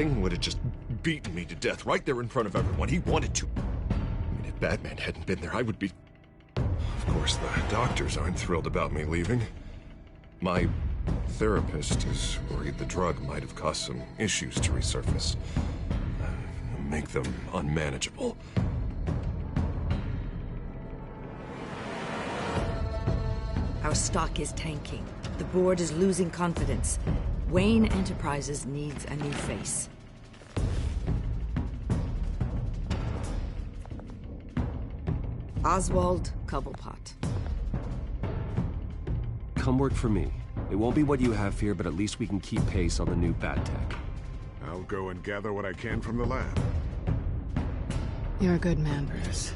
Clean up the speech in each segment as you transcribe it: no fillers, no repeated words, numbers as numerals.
anything, would have just beaten me to death right there in front of everyone. He wanted to. I mean, if Batman hadn't been there, I would be... Of course, the doctors aren't thrilled about me leaving. My therapist is worried the drug might have caused some issues to resurface. Make them unmanageable. Our stock is tanking. The board is losing confidence. Wayne Enterprises needs a new face. Oswald Cobblepot. Come work for me. It won't be what you have here, but at least we can keep pace on the new bat tech. I'll go and gather what I can from the lab. You're a good man, Bruce.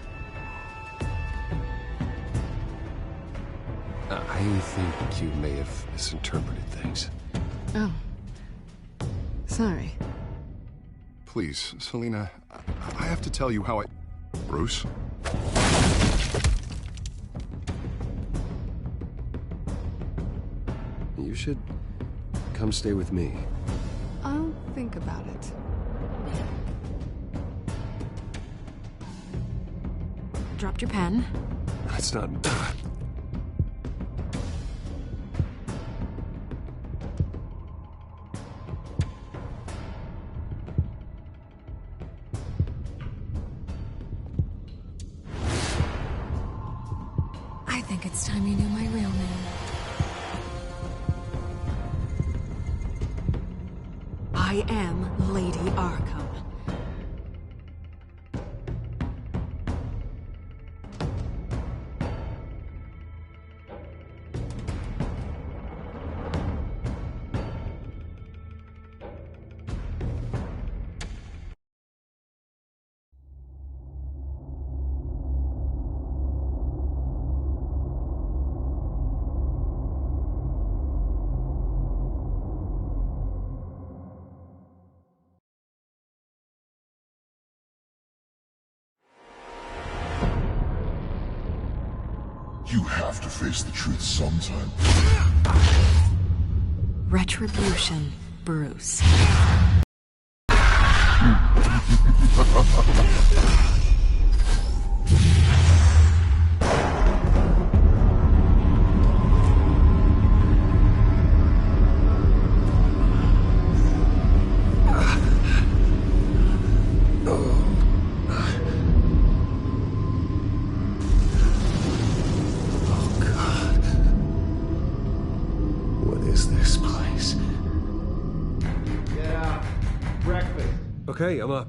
I think you may have misinterpreted things. Oh. Sorry. Please, Selina, I have to tell you how I... Bruce? You should come stay with me. I'll think about it. Dropped your pen. That's not... I think it's time you knew my real name. I am Lady Arkham. You have to face the truth sometime. Retribution, Bruce. Okay, I'm up.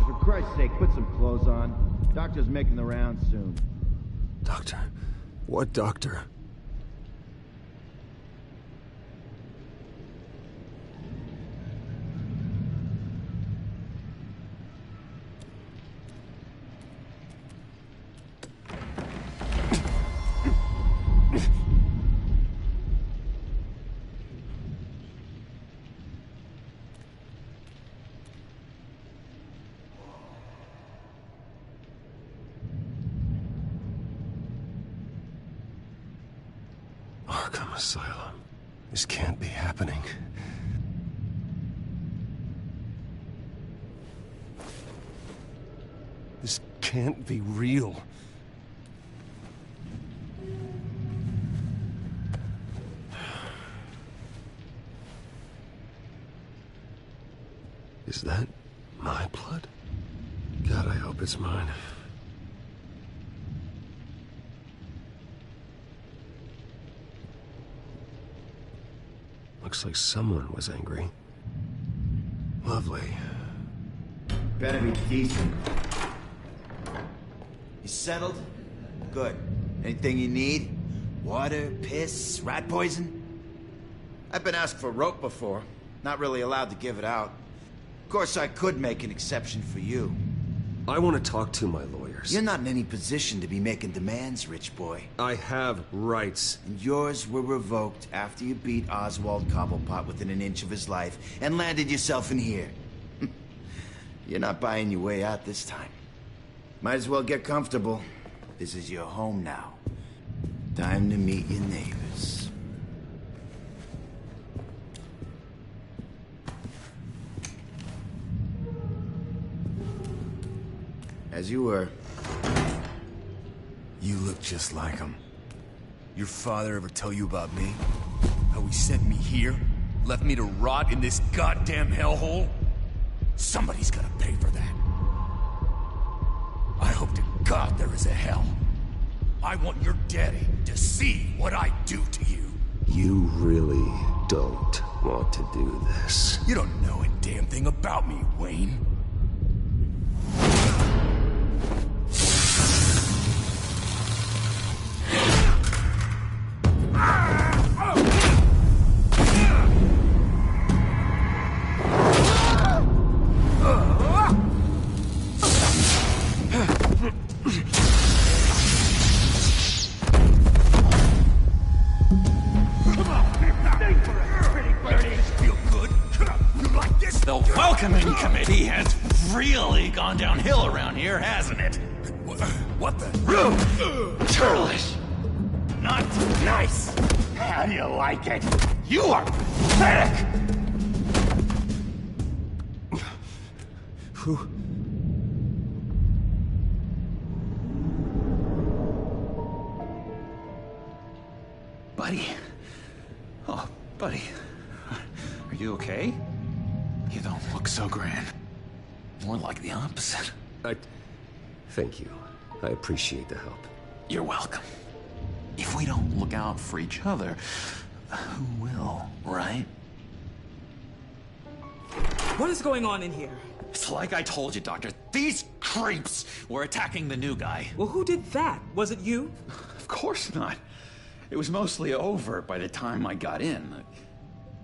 For Christ's sake, put some clothes on. Doctor's making the rounds soon. Doctor? What doctor? Arkham Asylum. This can't be happening. This can't be real. Is that my blood? God, I hope it's mine. Looks like someone was angry. Lovely. Better be decent. You settled? Good. Anything you need? Water, piss, rat poison? I've been asked for rope before. Not really allowed to give it out. Of course, I could make an exception for you. I want to talk to my lawyers. You're not in any position to be making demands, rich boy. I have rights. And yours were revoked after you beat Oswald Cobblepot within an inch of his life and landed yourself in here. You're not buying your way out this time. Might as well get comfortable. This is your home now. Time to meet your neighbors. As you were. You look just like him. Your father ever tell you about me? How he sent me here? Left me to rot in this goddamn hellhole? Somebody's gotta pay for that. I hope to God there is a hell. I want your daddy to see what I do to you. You really don't want to do this. You don't know a damn thing about me, Wayne. The welcoming committee has really gone downhill around here, hasn't it? What the? Churlish! Not nice! How do you like it? You are pathetic! Who? Buddy. Oh, buddy. Are you okay? You don't look so grand. More like the opposite. Thank you. I appreciate the help. You're welcome. If we don't look out for each other, who will, right? What is going on in here? It's like I told you, Doctor. These creeps were attacking the new guy. Well, who did that? Was it you? Of course not. It was mostly over by the time I got in.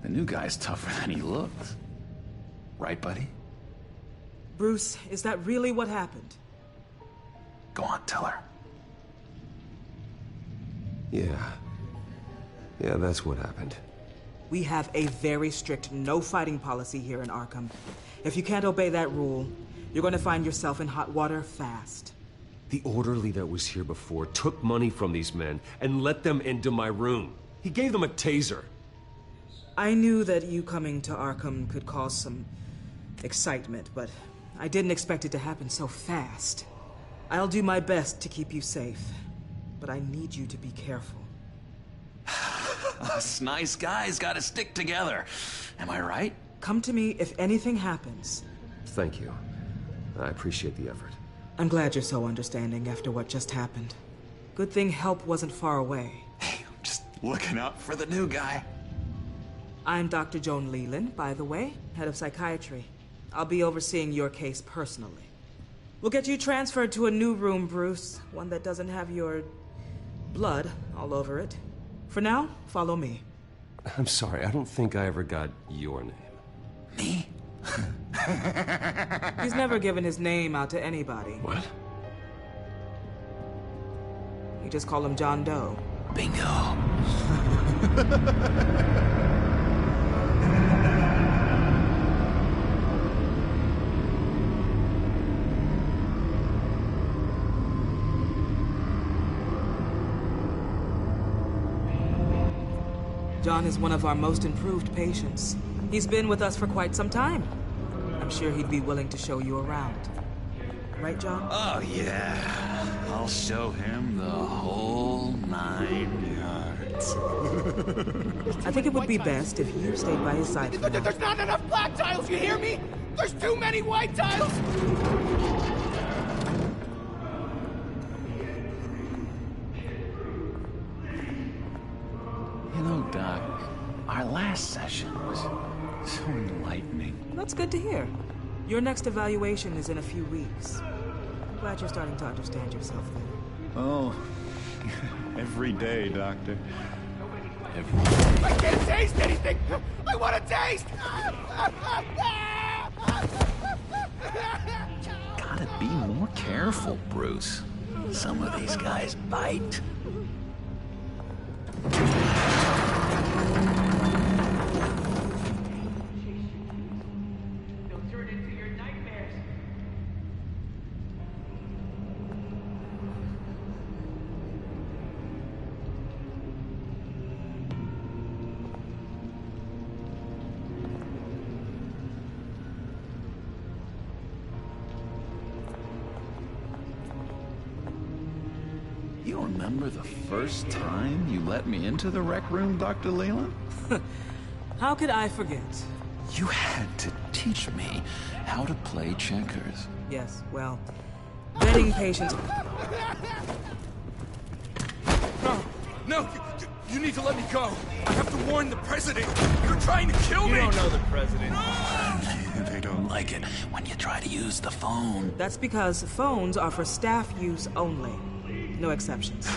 The new guy's tougher than he looks. Right, buddy? Bruce, is that really what happened? Go on, tell her. Yeah, that's what happened. We have a very strict no fighting policy here in Arkham. If you can't obey that rule, you're going to find yourself in hot water fast. The orderly that was here before took money from these men and let them into my room. He gave them a taser. I knew that you coming to Arkham could cause some excitement, but I didn't expect it to happen so fast. I'll do my best to keep you safe, but I need you to be careful. Us nice guys gotta stick together. Am I right? Come to me if anything happens. Thank you. I appreciate the effort. I'm glad you're so understanding after what just happened. Good thing help wasn't far away. Hey, I'm just looking out for the new guy. I'm Dr. Joan Leland, by the way, head of psychiatry. I'll be overseeing your case personally. We'll get you transferred to a new room, Bruce. One that doesn't have your blood all over it. For now, follow me. I'm sorry, I don't think I ever got your name. Me? He's never given his name out to anybody. What? You just call him John Doe. Bingo. John is one of our most improved patients. He's been with us for quite some time. I'm sure he'd be willing to show you around. Right, John? Oh, yeah. I'll show him the whole 9 yards. I think it would be best if you stayed by his side for now. There's not enough black tiles, you hear me? There's too many white tiles! You know, Doc, our last session was so enlightening. That's good to hear. Your next evaluation is in a few weeks. I'm glad you're starting to understand yourself there. Oh, every day, Doctor. Every I can't taste anything! I want to taste! Gotta be more careful, Bruce. Some of these guys bite. remember the first time you let me into the rec room, Dr. Leland? How could I forget? You had to teach me how to play checkers. Yes, well, vetting patients... No! You need to let me go! I have to warn the president! You're trying to kill me! You don't know the president. They don't like it when you try to use the phone. That's because phones are for staff use only. No exceptions.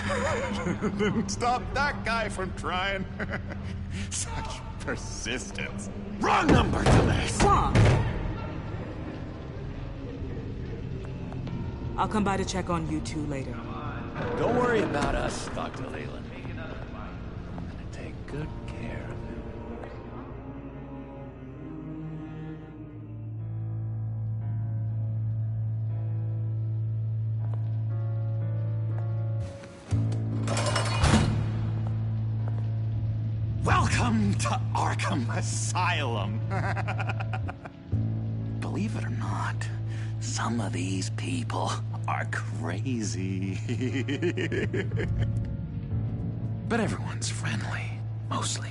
Stop that guy from trying. Such persistence. Wrong number, dumbass! Wrong! I'll come by to check on you two later. Don't worry about us, Dr. Leland. I'm gonna take good care of him. Welcome to Arkham Asylum. Believe it or not, some of these people are crazy. But everyone's friendly, mostly.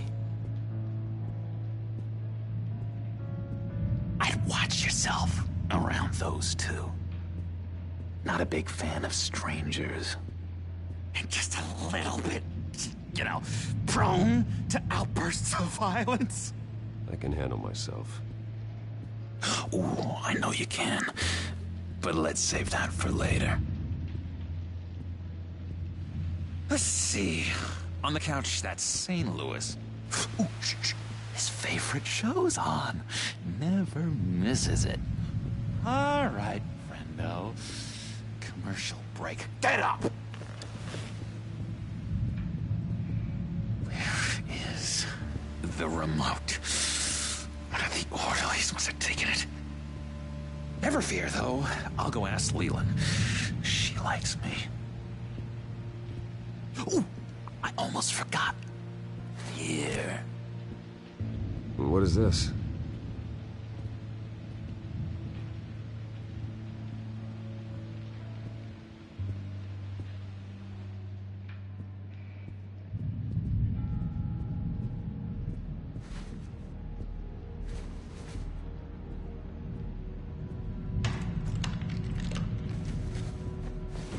I'd watch yourself around those two. Not a big fan of strangers. And just a little bit, you know, prone to outbursts of violence. I can handle myself. Ooh, I know you can. But let's save that for later. Let's see. On the couch, that's St. Louis. Ooh, shh. His favorite show's on. Never misses it. All right, friendo. Commercial break. Get up! Where is the remote? One of the orderlies must have taken it. Never fear, though. I'll go ask Leland. She likes me. Ooh, I almost forgot. Here. What is this?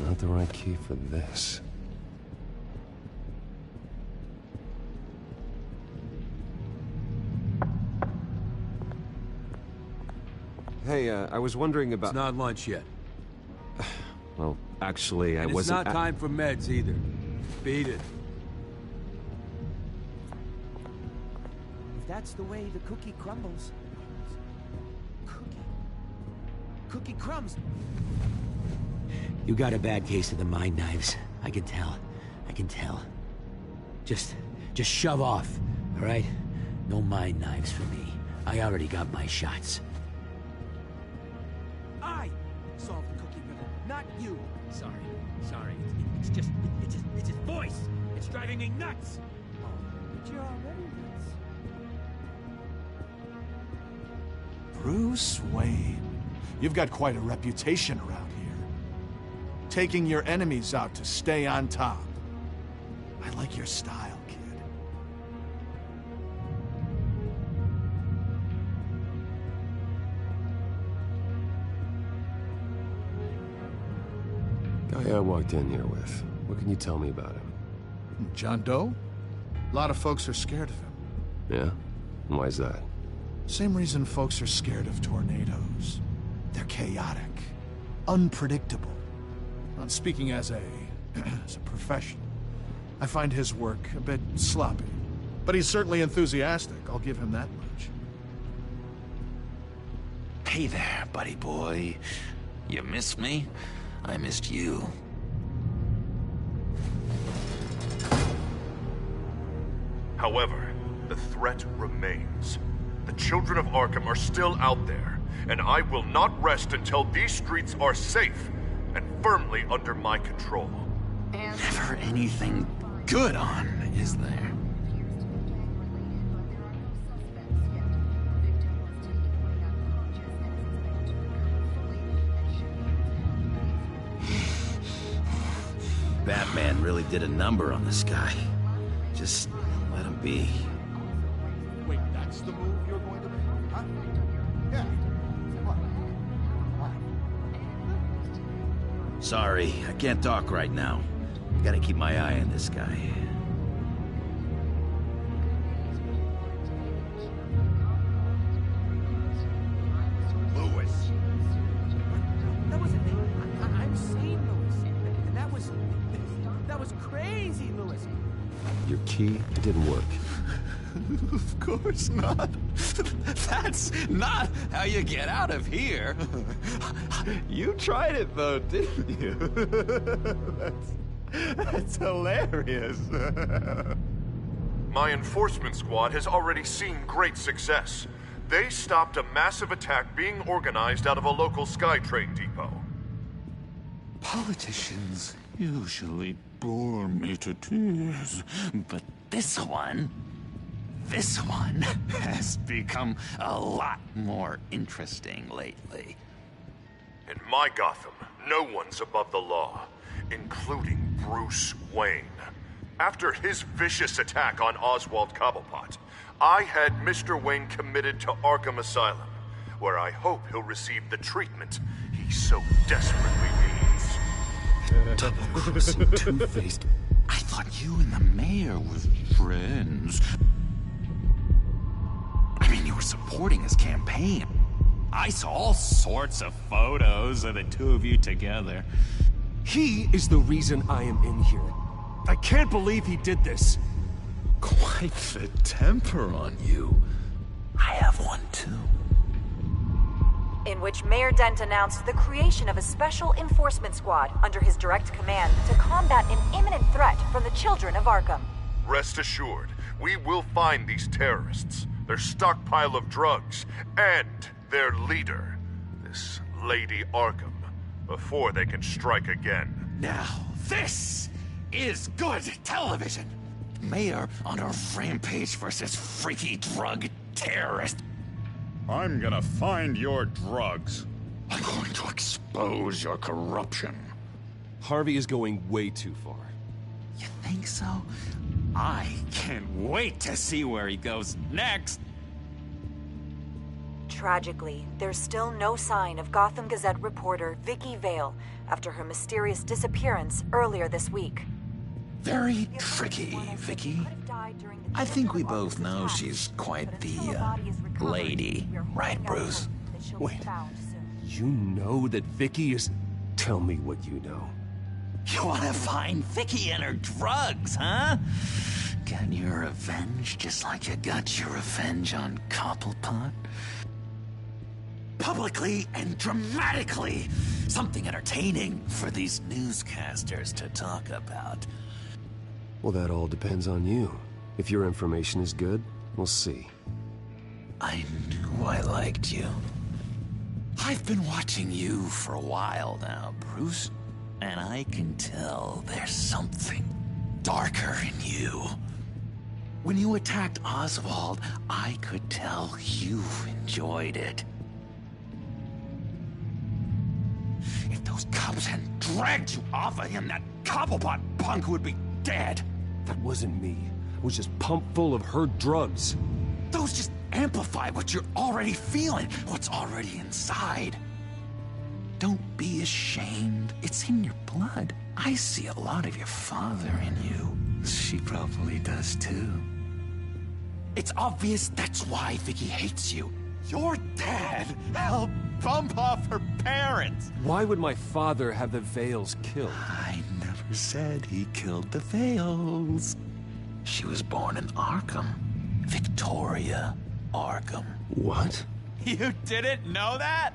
Not the right key for this. Hey, I was wondering about... It's not lunch yet. Well, actually, I And wasn't... it's not time for meds either. Beat it. If that's the way the cookie crumbles. Cookie crumbs. You got a bad case of the mind knives. I can tell. I can tell. Just shove off, all right? No mind knives for me. I already got my shots. I solved the cookie riddle, not you. Sorry. It's his voice. It's driving me nuts. But you're already nuts. Bruce Wayne. You've got quite a reputation around here. Taking your enemies out to stay on top. I like your style, kid. Guy I walked in here with. What can you tell me about him? John Doe? A lot of folks are scared of him. Yeah? And why is that? Same reason folks are scared of tornadoes. They're chaotic, unpredictable. I'm speaking as a professional. I find his work a bit sloppy. But he's certainly enthusiastic, I'll give him that much. Hey there, buddy boy. You miss me? I missed you. However, the threat remains. The children of Arkham are still out there, and I will not rest until these streets are safe and firmly under my control. Never anything good on, is there? Batman really did a number on this guy. Just let him be. Wait, that's the move you're going to make? Huh? Yeah. Sorry, I can't talk right now. Gotta keep my eye on this guy. Lewis. That wasn't me. I'm sane, Lewis. And that was crazy, Lewis. Your key didn't work. Of course not. That's not how you get out of here. You tried it though, didn't you? That's hilarious. My enforcement squad has already seen great success. They stopped a massive attack being organized out of a local SkyTrain depot. Politicians usually bore me to tears, but this one has become a lot more interesting lately. In my Gotham, no one's above the law, including Bruce Wayne. After his vicious attack on Oswald Cobblepot, I had Mr. Wayne committed to Arkham Asylum, where I hope he'll receive the treatment he so desperately needs. Double-crossing, two-faced... I thought you and the mayor were friends. I mean, you were supporting his campaign. I saw all sorts of photos of the two of you together. He is the reason I am in here. I can't believe he did this. Quite the temper on you. I have one too. In which Mayor Dent announced the creation of a special enforcement squad under his direct command to combat an imminent threat from the children of Arkham. Rest assured, we will find these terrorists, their stockpile of drugs, and their leader, this Lady Arkham, before they can strike again. Now, this is good television. Mayor on a rampage versus freaky drug terrorist. I'm gonna find your drugs. I'm going to expose your corruption. Harvey is going way too far. You think so? I can't wait to see where he goes next. Tragically, there's still no sign of Gotham Gazette reporter Vicky Vale after her mysterious disappearance earlier this week. Very tricky, Vicky. I think we both know she's quite the, lady, right, Bruce? Wait, you know that Vicky is... Tell me what you know. You want to find Vicky and her drugs, huh? Get your revenge just like you got your revenge on Cobblepot? Publicly and dramatically. Something entertaining for these newscasters to talk about. Well, that all depends on you. If your information is good, we'll see. I knew I liked you. I've been watching you for a while now, Bruce. And I can tell there's something darker in you. When you attacked Oswald, I could tell you enjoyed it. If those cops hadn't dragged you off of him, that Cobblepot punk would be dead. That wasn't me. I was just pumped full of her drugs. Those just amplify what you're already feeling, what's already inside. Don't be ashamed. It's in your blood. I see a lot of your father in you. She probably does too. It's obvious that's why Vicky hates you. Your dad helped bump off her parents. Why would my father have the Vales killed? I never said he killed the Vales. She was born in Arkham. Victoria Arkham. What? You didn't know that?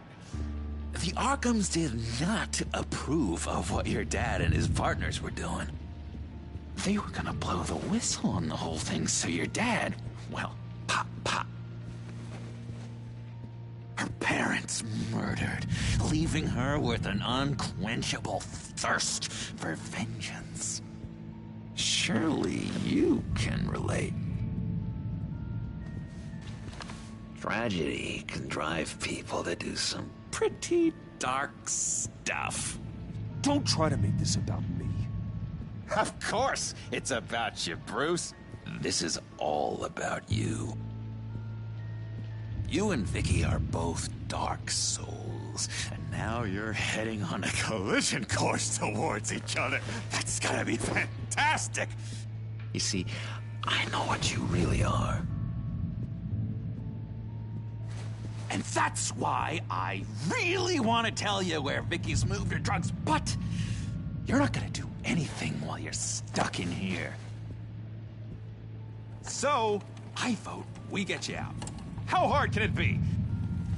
The Arkhams did not approve of what your dad and his partners were doing. They were gonna blow the whistle on the whole thing, so your dad, well, pop. Her parents murdered, leaving her with an unquenchable thirst for vengeance. Surely you can relate. Tragedy can drive people to do some pretty dark stuff. Don't try to make this about me. Of course it's about you, Bruce. This is all about you. You and Vicky are both dark souls, and now you're heading on a collision course towards each other. That's gotta be fantastic! You see, I know what you really are. And that's why I really want to tell you where Vicky's moved her drugs, but you're not gonna do anything while you're stuck in here. So, I vote we get you out. How hard can it be?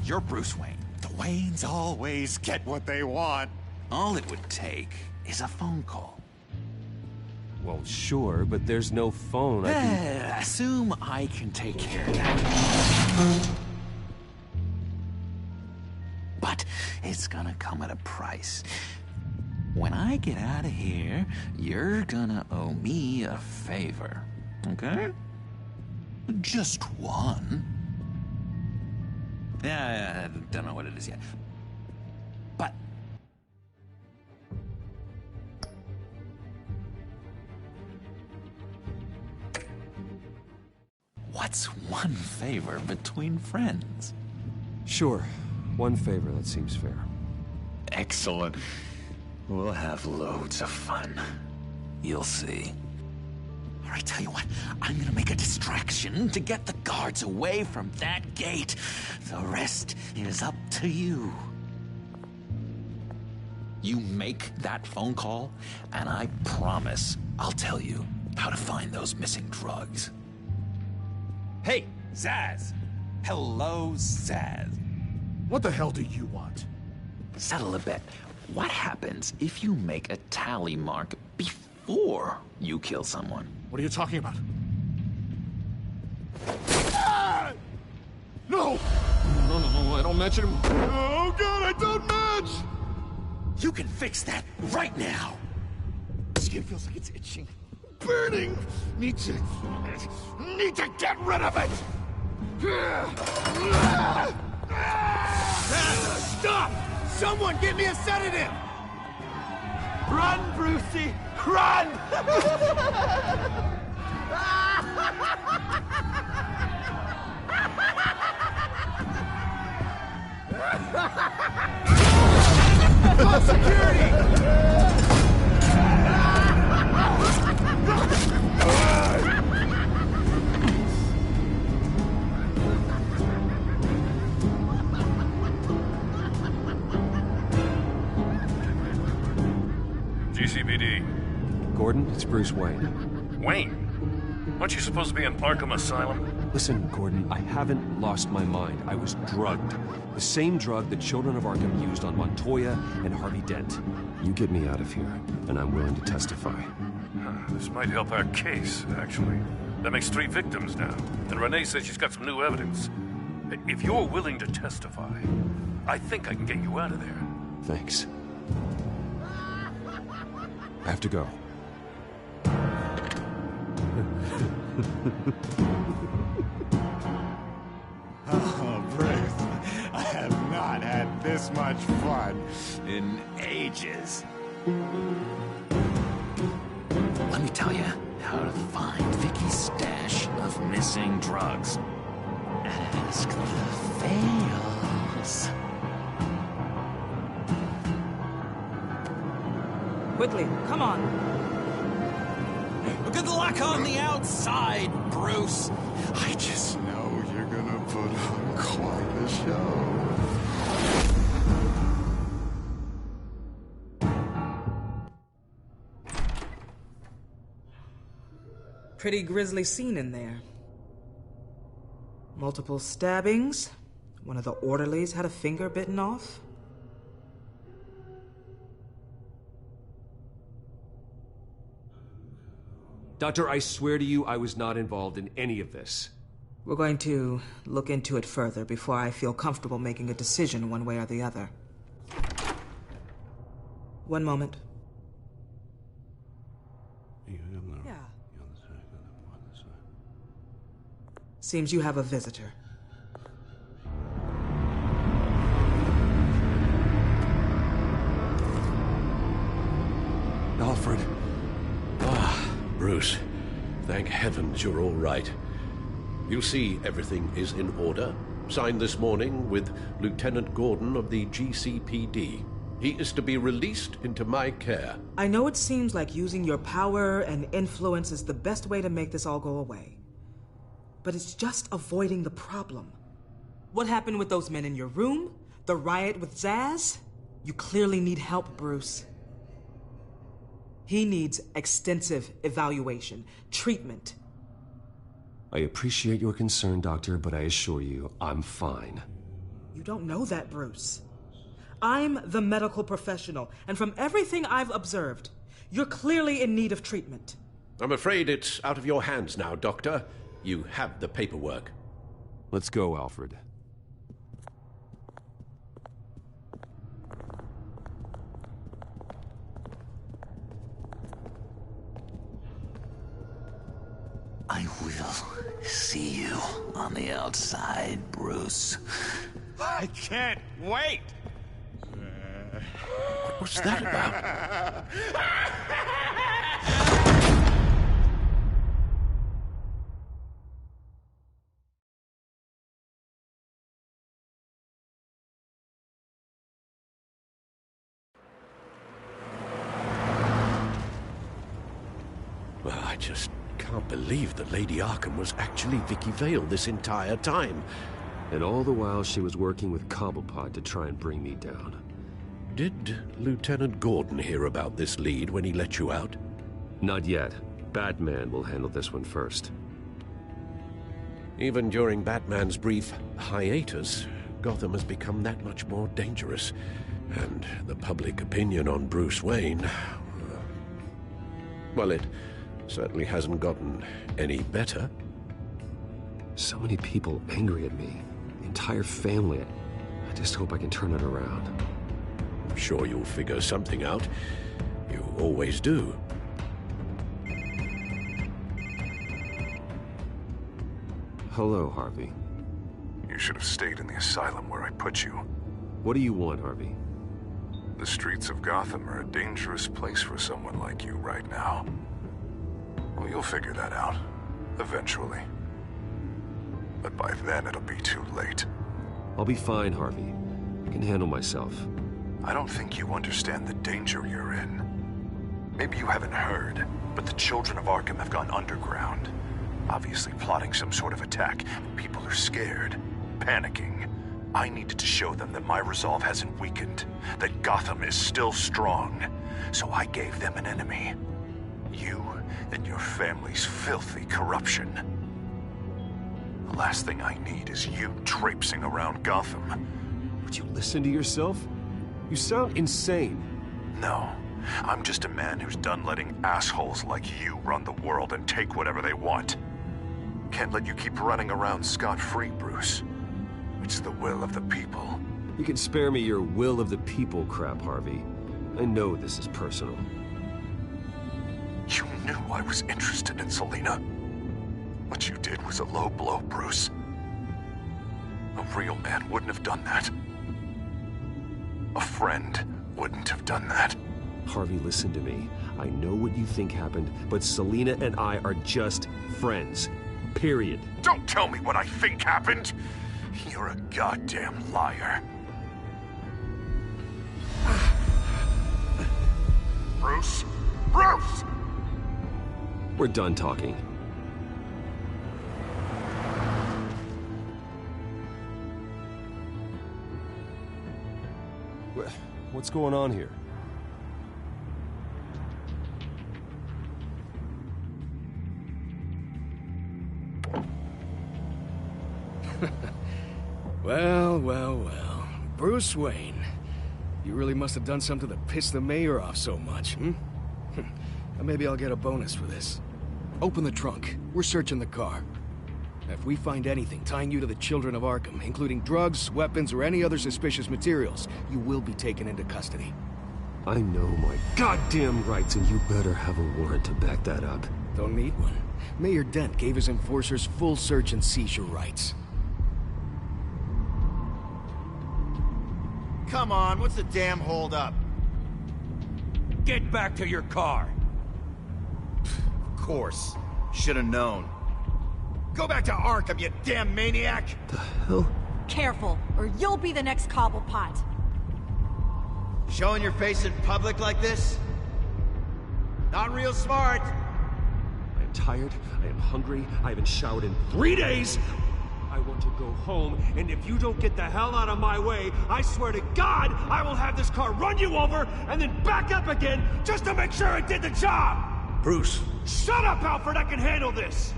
You're Bruce Wayne. The Waynes always get what they want. All it would take is a phone call. Well, sure, but there's no phone. Assume I can take care of that. But it's gonna come at a price. When I get out of here, you're gonna owe me a favor, okay? Just one. Yeah, I don't know what it is yet. But what's one favor between friends? Sure. One favor, that seems fair. Excellent. We'll have loads of fun. You'll see. All right, tell you what, I'm gonna make a distraction to get the guards away from that gate. The rest is up to you. You make that phone call, and I promise I'll tell you how to find those missing drugs. Hey, Zaz! Hello, Zaz. What the hell do you want? Settle a bet. What happens if you make a tally mark before you kill someone? What are you talking about? Ah! No! No, I don't match him. Oh, God, I don't match! You can fix that right now. Skin feels like it's itching. Burning! Need to get rid of it! Stop! Someone get me a sedative! Run, Brucey! Run! Call security! GCPD. Gordon, it's Bruce Wayne. Wayne? Aren't you supposed to be in Arkham Asylum? Listen, Gordon, I haven't lost my mind. I was drugged. The same drug the children of Arkham used on Montoya and Harvey Dent. You get me out of here, and I'm willing to testify. This might help our case, actually. That makes 3 victims now, and Renee says she's got some new evidence. If you're willing to testify, I think I can get you out of there. Thanks. I have to go. Oh, Bruce, I have not had this much fun in ages. Let me tell you how to find Vicky's stash of missing drugs. Ask the fails. Quickly, come on. Good luck on the outside, Bruce. I just know you're gonna put on quite a show. Pretty grisly scene in there. Multiple stabbings. One of the orderlies had a finger bitten off. Doctor, I swear to you, I was not involved in any of this. We're going to look into it further before I feel comfortable making a decision one way or the other. One moment. Yeah. Seems you have a visitor. Alfred. Thank heavens you're all right. You see, everything is in order. Signed this morning with Lieutenant Gordon of the GCPD. He is to be released into my care. I know it seems like using your power and influence is the best way to make this all go away. But it's just avoiding the problem. What happened with those men in your room? The riot with Zaz? You clearly need help, Bruce. He needs extensive evaluation, treatment. I appreciate your concern, Doctor, but I assure you, I'm fine. You don't know that, Bruce. I'm the medical professional, and from everything I've observed, you're clearly in need of treatment. I'm afraid it's out of your hands now, Doctor. You have the paperwork. Let's go, Alfred. I will see you on the outside, Bruce. I can't wait! What was that about? Well, I just can't believe that Lady Arkham was actually Vicky Vale this entire time. And all the while she was working with Cobblepot to try and bring me down. Did Lieutenant Gordon hear about this lead when he let you out? Not yet. Batman will handle this one first. Even during Batman's brief hiatus, Gotham has become that much more dangerous. And the public opinion on Bruce Wayne... well, it certainly hasn't gotten any better. So many people angry at me. The entire family. I just hope I can turn it around. I'm sure you'll figure something out. You always do. Hello, Harvey. You should have stayed in the asylum where I put you. What do you want, Harvey? The streets of Gotham are a dangerous place for someone like you right now. Well, you'll figure that out. Eventually. But by then, it'll be too late. I'll be fine, Harvey. I can handle myself. I don't think you understand the danger you're in. Maybe you haven't heard, but the children of Arkham have gone underground. Obviously plotting some sort of attack. People are scared, panicking. I needed to show them that my resolve hasn't weakened, that Gotham is still strong. So I gave them an enemy. You and your family's filthy corruption. The last thing I need is you traipsing around Gotham. Would you listen to yourself? You sound insane. No, I'm just a man who's done letting assholes like you run the world and take whatever they want. Can't let you keep running around scot-free, Bruce. It's the will of the people. You can spare me your will of the people crap, Harvey. I know this is personal. You knew I was interested in Selina. What you did was a low blow, Bruce. A real man wouldn't have done that. A friend wouldn't have done that. Harvey, listen to me. I know what you think happened, but Selina and I are just friends. Period. Don't tell me what I think happened! You're a goddamn liar. Bruce? Bruce! We're done talking. What's going on here? Well, well, well. Bruce Wayne. You really must have done something to piss the mayor off so much, hmm? Maybe I'll get a bonus for this. Open the trunk. We're searching the car. If we find anything tying you to the children of Arkham, including drugs, weapons, or any other suspicious materials, you will be taken into custody. I know my goddamn rights, and you better have a warrant to back that up. Don't need one. Mayor Dent gave his enforcers full search and seizure rights. Come on, what's the damn holdup? Get back to your car! Of course. Should have known. Go back to Arkham, you damn maniac! The hell? Careful, or you'll be the next Cobblepot. Showing your face in public like this? Not real smart. I am tired, I am hungry, I haven't showered in 3 days! I want to go home, and if you don't get the hell out of my way, I swear to God, I will have this car run you over, and then back up again, just to make sure it did the job! Bruce. Shut up, Alfred, I can handle this!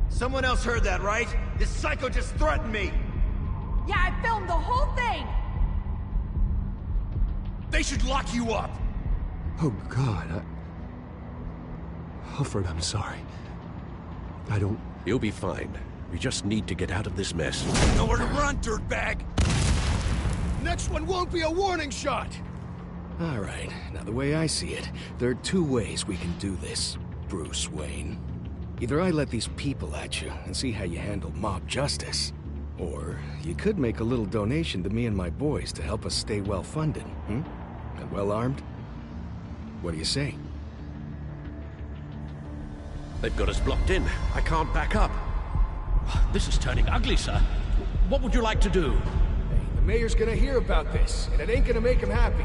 Someone else heard that, right? This psycho just threatened me! Yeah, I filmed the whole thing! They should lock you up! Oh, God, Alfred, I'm sorry. I don't... You'll be fine. We just need to get out of this mess. Nowhere to run, dirtbag! Next one won't be a warning shot! Alright, now the way I see it, there are 2 ways we can do this, Bruce Wayne. Either I let these people at you and see how you handle mob justice, or you could make a little donation to me and my boys to help us stay well-funded, And well-armed? What do you say? They've got us blocked in. I can't back up. This is turning ugly, sir. What would you like to do? Hey, the mayor's gonna hear about this, and it ain't gonna make him happy.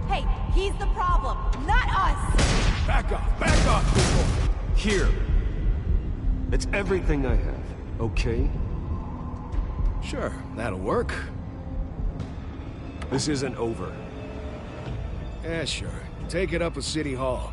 Hey, he's the problem, not us! Back off, people! Here. It's everything I have, okay? Sure, that'll work. This isn't over. Yeah, sure. Take it up with City Hall.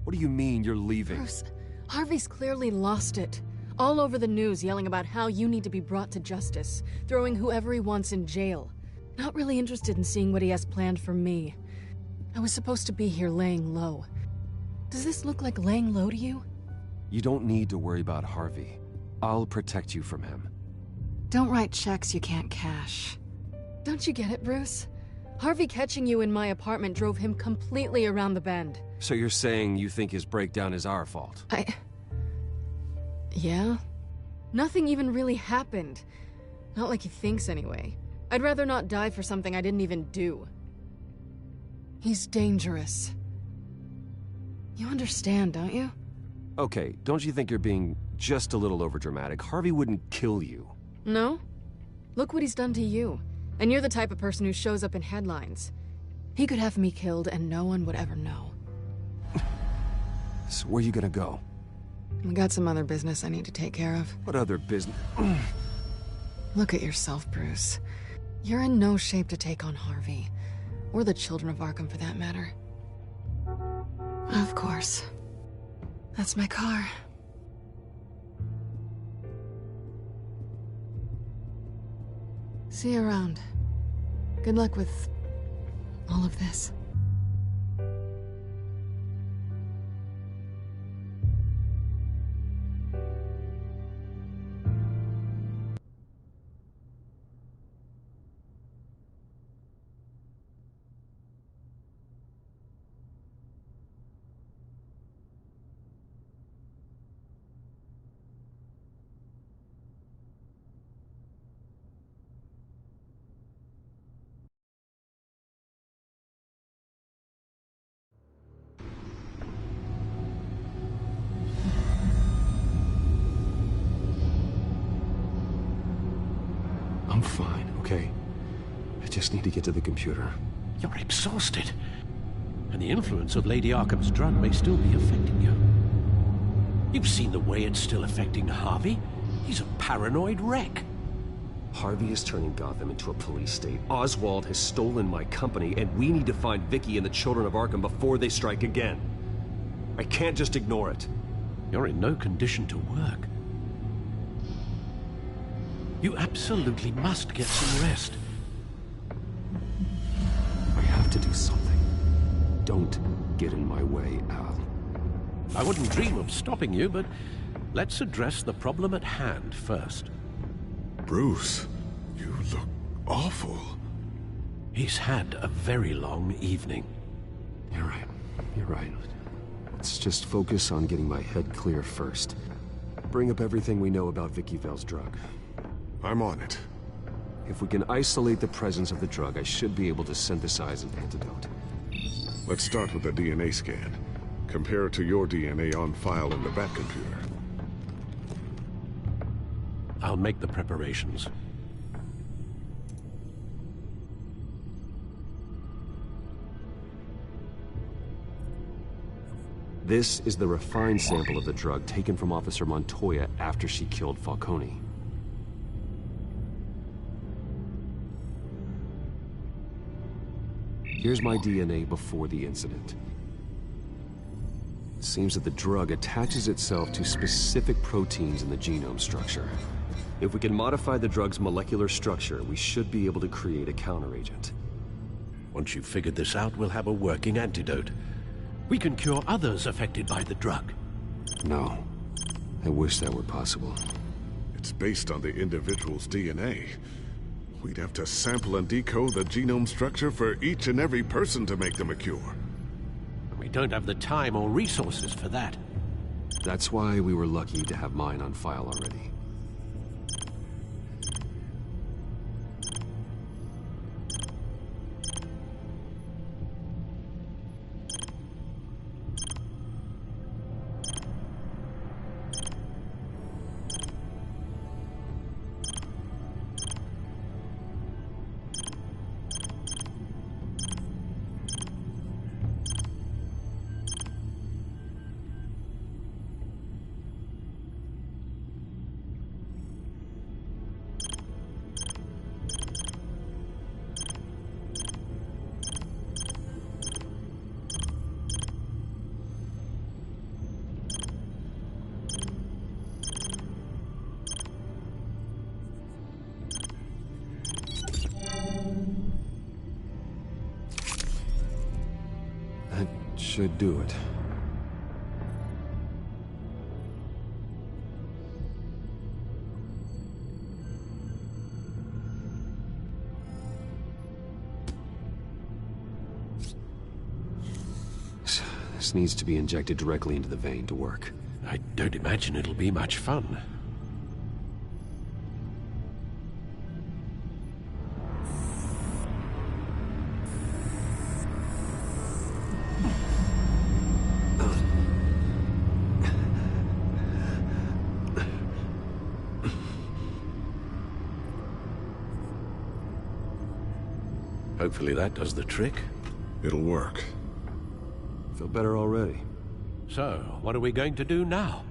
What do you mean you're leaving? Bruce, Harvey's clearly lost it. All over the news yelling about how you need to be brought to justice, throwing whoever he wants in jail. Not really interested in seeing what he has planned for me. I was supposed to be here laying low. Does this look like laying low to you? You don't need to worry about Harvey. I'll protect you from him. Don't write checks you can't cash. Don't you get it, Bruce? Harvey catching you in my apartment drove him completely around the bend. So you're saying you think his breakdown is our fault? Yeah? Nothing even really happened. Not like he thinks, anyway. I'd rather not die for something I didn't even do. He's dangerous. You understand, don't you? Okay, don't you think you're being just a little overdramatic? Harvey wouldn't kill you. No? Look what he's done to you. And you're the type of person who shows up in headlines. He could have me killed and no one would ever know. So where are you gonna go? I got some other business I need to take care of. What other business? Look at yourself, Bruce. You're in no shape to take on Harvey. Or the children of Arkham, for that matter. Of course. That's my car. See you around. Good luck with all of this. I'm fine, okay? I just need to get to the computer. You're exhausted. And the influence of Lady Arkham's drug may still be affecting you. You've seen the way it's still affecting Harvey. He's a paranoid wreck. Harvey is turning Gotham into a police state. Oswald has stolen my company, and we need to find Vicky and the children of Arkham before they strike again. I can't just ignore it. You're in no condition to work. You absolutely must get some rest. I have to do something. Don't get in my way, Al. I wouldn't dream of stopping you, but let's address the problem at hand first. Bruce, you look awful. He's had a very long evening. You're right. You're right. Let's just focus on getting my head clear first. Bring up everything we know about Vicky Vale's drug. I'm on it. If we can isolate the presence of the drug, I should be able to synthesize an antidote. Let's start with a DNA scan. Compare it to your DNA on file in the Bat computer. I'll make the preparations. This is the refined sample of the drug taken from Officer Montoya after she killed Falcone. Here's my DNA before the incident. It seems that the drug attaches itself to specific proteins in the genome structure. If we can modify the drug's molecular structure, we should be able to create a counteragent. Once you've figured this out, we'll have a working antidote. We can cure others affected by the drug. No. I wish that were possible. It's based on the individual's DNA. We'd have to sample and decode the genome structure for each and every person to make them a cure. We don't have the time or resources for that. That's why we were lucky to have mine on file already. That should do it. This needs to be injected directly into the vein to work. I don't imagine it'll be much fun. Hopefully that does the trick. It'll work. Feel better already. So, what are we going to do now?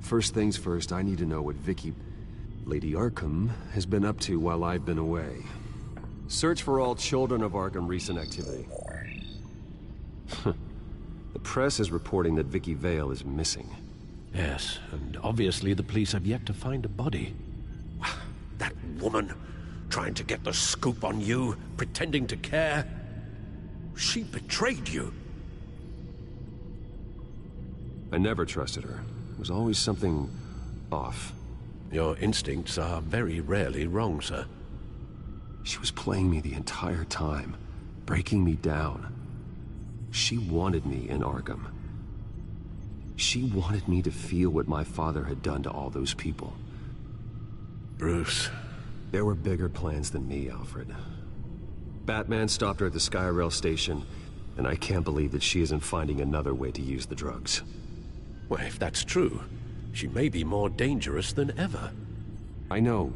First things first, I need to know what Vicky, Lady Arkham, has been up to while I've been away. Search for all children of Arkham recent activity. The press is reporting that Vicky Vale is missing. Yes, and obviously the police have yet to find a body. That woman, trying to get the scoop on you, pretending to care. She betrayed you. I never trusted her. There was always something off. Your instincts are very rarely wrong, sir. She was playing me the entire time, breaking me down. She wanted me in Arkham. She wanted me to feel what my father had done to all those people. Bruce. There were bigger plans than me, Alfred. Batman stopped her at the Skyrail station, and I can't believe that she isn't finding another way to use the drugs. Well, if that's true, she may be more dangerous than ever. I know.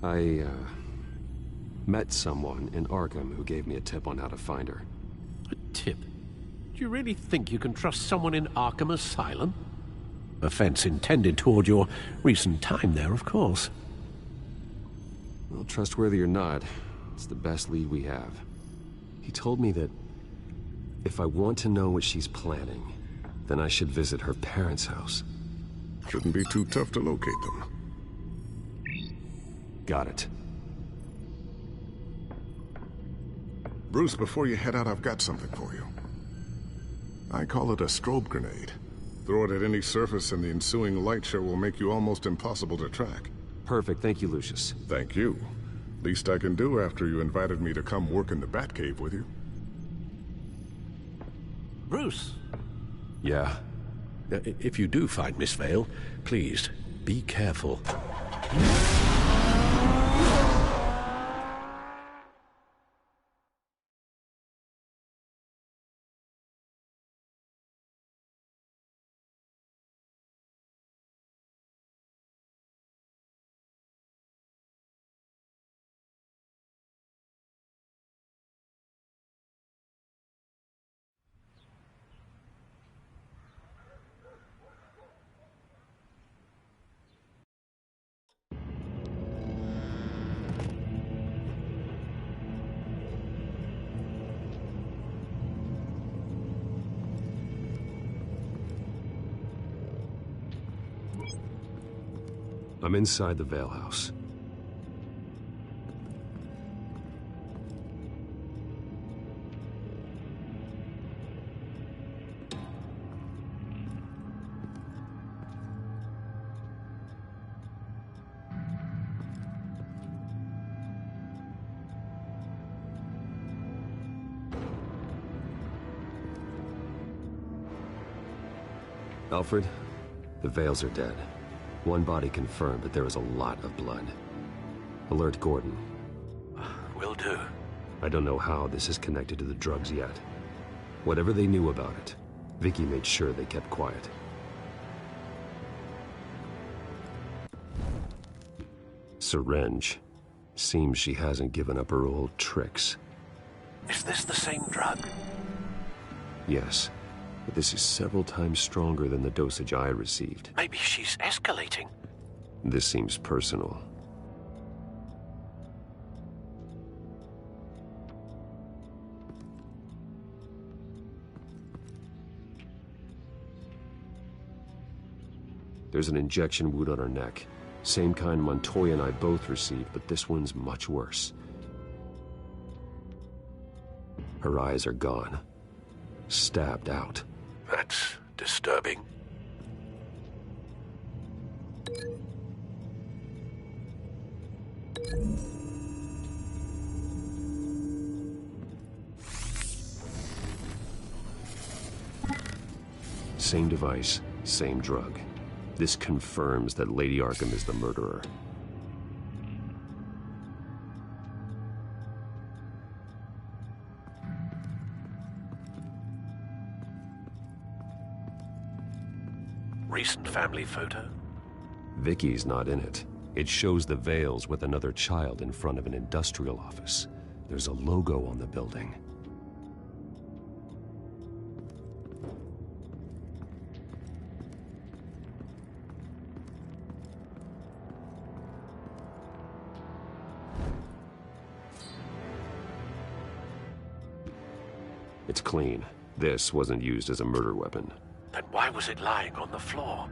I met someone in Arkham who gave me a tip on how to find her. A tip? Do you really think you can trust someone in Arkham Asylum? Offense intended toward your recent time there, of course. Well, trustworthy or not, it's the best lead we have. He told me that if I want to know what she's planning, then I should visit her parents' house. Shouldn't be too tough to locate them. Got it. Bruce, before you head out, I've got something for you. I call it a strobe grenade. Throw it at any surface and the ensuing light show will make you almost impossible to track. Perfect. Thank you, Lucius. Thank you. Least I can do after you invited me to come work in the Batcave with you. Bruce? Yeah. If you do find Miss Vale, please, be careful. I'm inside the Vale House. Alfred, the Vales are dead. One body confirmed, but there is a lot of blood. Alert Gordon. Will do. I don't know how this is connected to the drugs yet. Whatever they knew about it, Vicky made sure they kept quiet. Syringe. Seems she hasn't given up her old tricks. Is this the same drug? Yes, but this is several times stronger than the dosage I received. Maybe she's escalating. This seems personal. There's an injection wound on her neck. Same kind Montoya and I both received, but this one's much worse. Her eyes are gone. Stabbed out. That's disturbing. Same device, same drug. This confirms that Lady Arkham is the murderer. Recent family photo? Vicky's not in it. It shows the Vales with another child in front of an industrial office. There's a logo on the building. It's clean. This wasn't used as a murder weapon. Then why was it lying on the floor?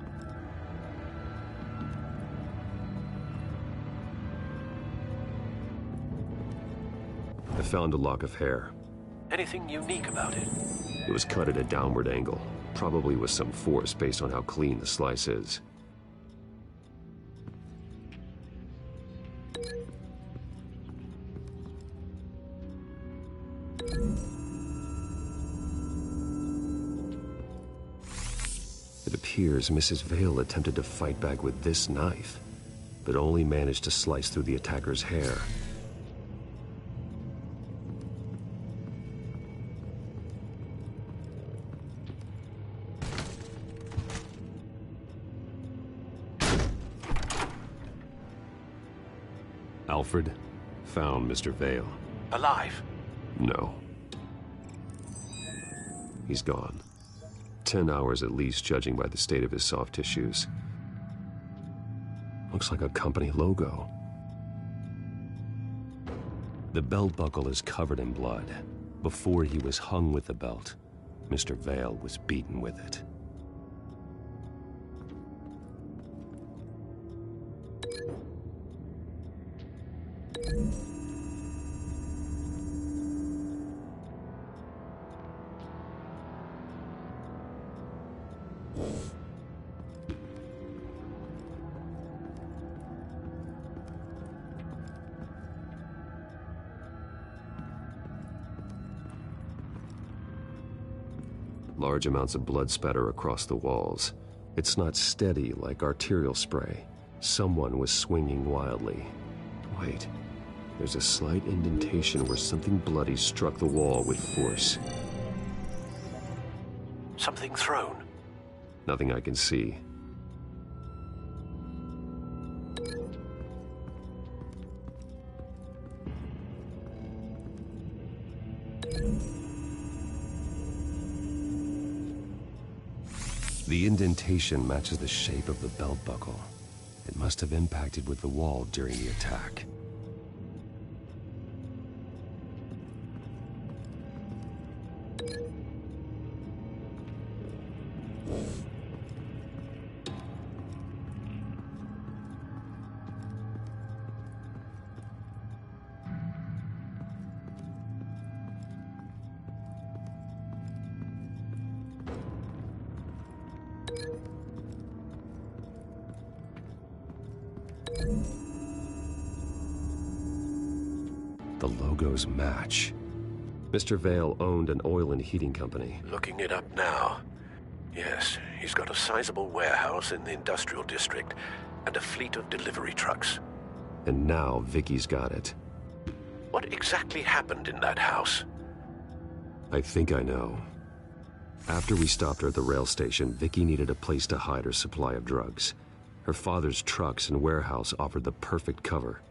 I found a lock of hair. Anything unique about it? It was cut at a downward angle, probably with some force based on how clean the slice is. It appears Mrs. Vale attempted to fight back with this knife, but only managed to slice through the attacker's hair. Alfred found Mr. Vale. Alive? No. He's gone. 10 hours at least, judging by the state of his soft tissues. Looks like a company logo. The belt buckle is covered in blood. Before he was hung with the belt, Mr. Vale was beaten with it. Large amounts of blood spatter across the walls. It's not steady like arterial spray. Someone was swinging wildly. Wait, there's a slight indentation where something bloody struck the wall with force. Something thrown? Nothing I can see. The indentation matches the shape of the belt buckle. It must have impacted with the wall during the attack. The logos match. Mr. Vale owned an oil and heating company. Looking it up now. Yes, he's got a sizable warehouse in the industrial district and a fleet of delivery trucks. And now Vicky's got it. What exactly happened in that house? I think I know. After we stopped her at the rail station, Vicky needed a place to hide her supply of drugs. Her father's trucks and warehouse offered the perfect cover.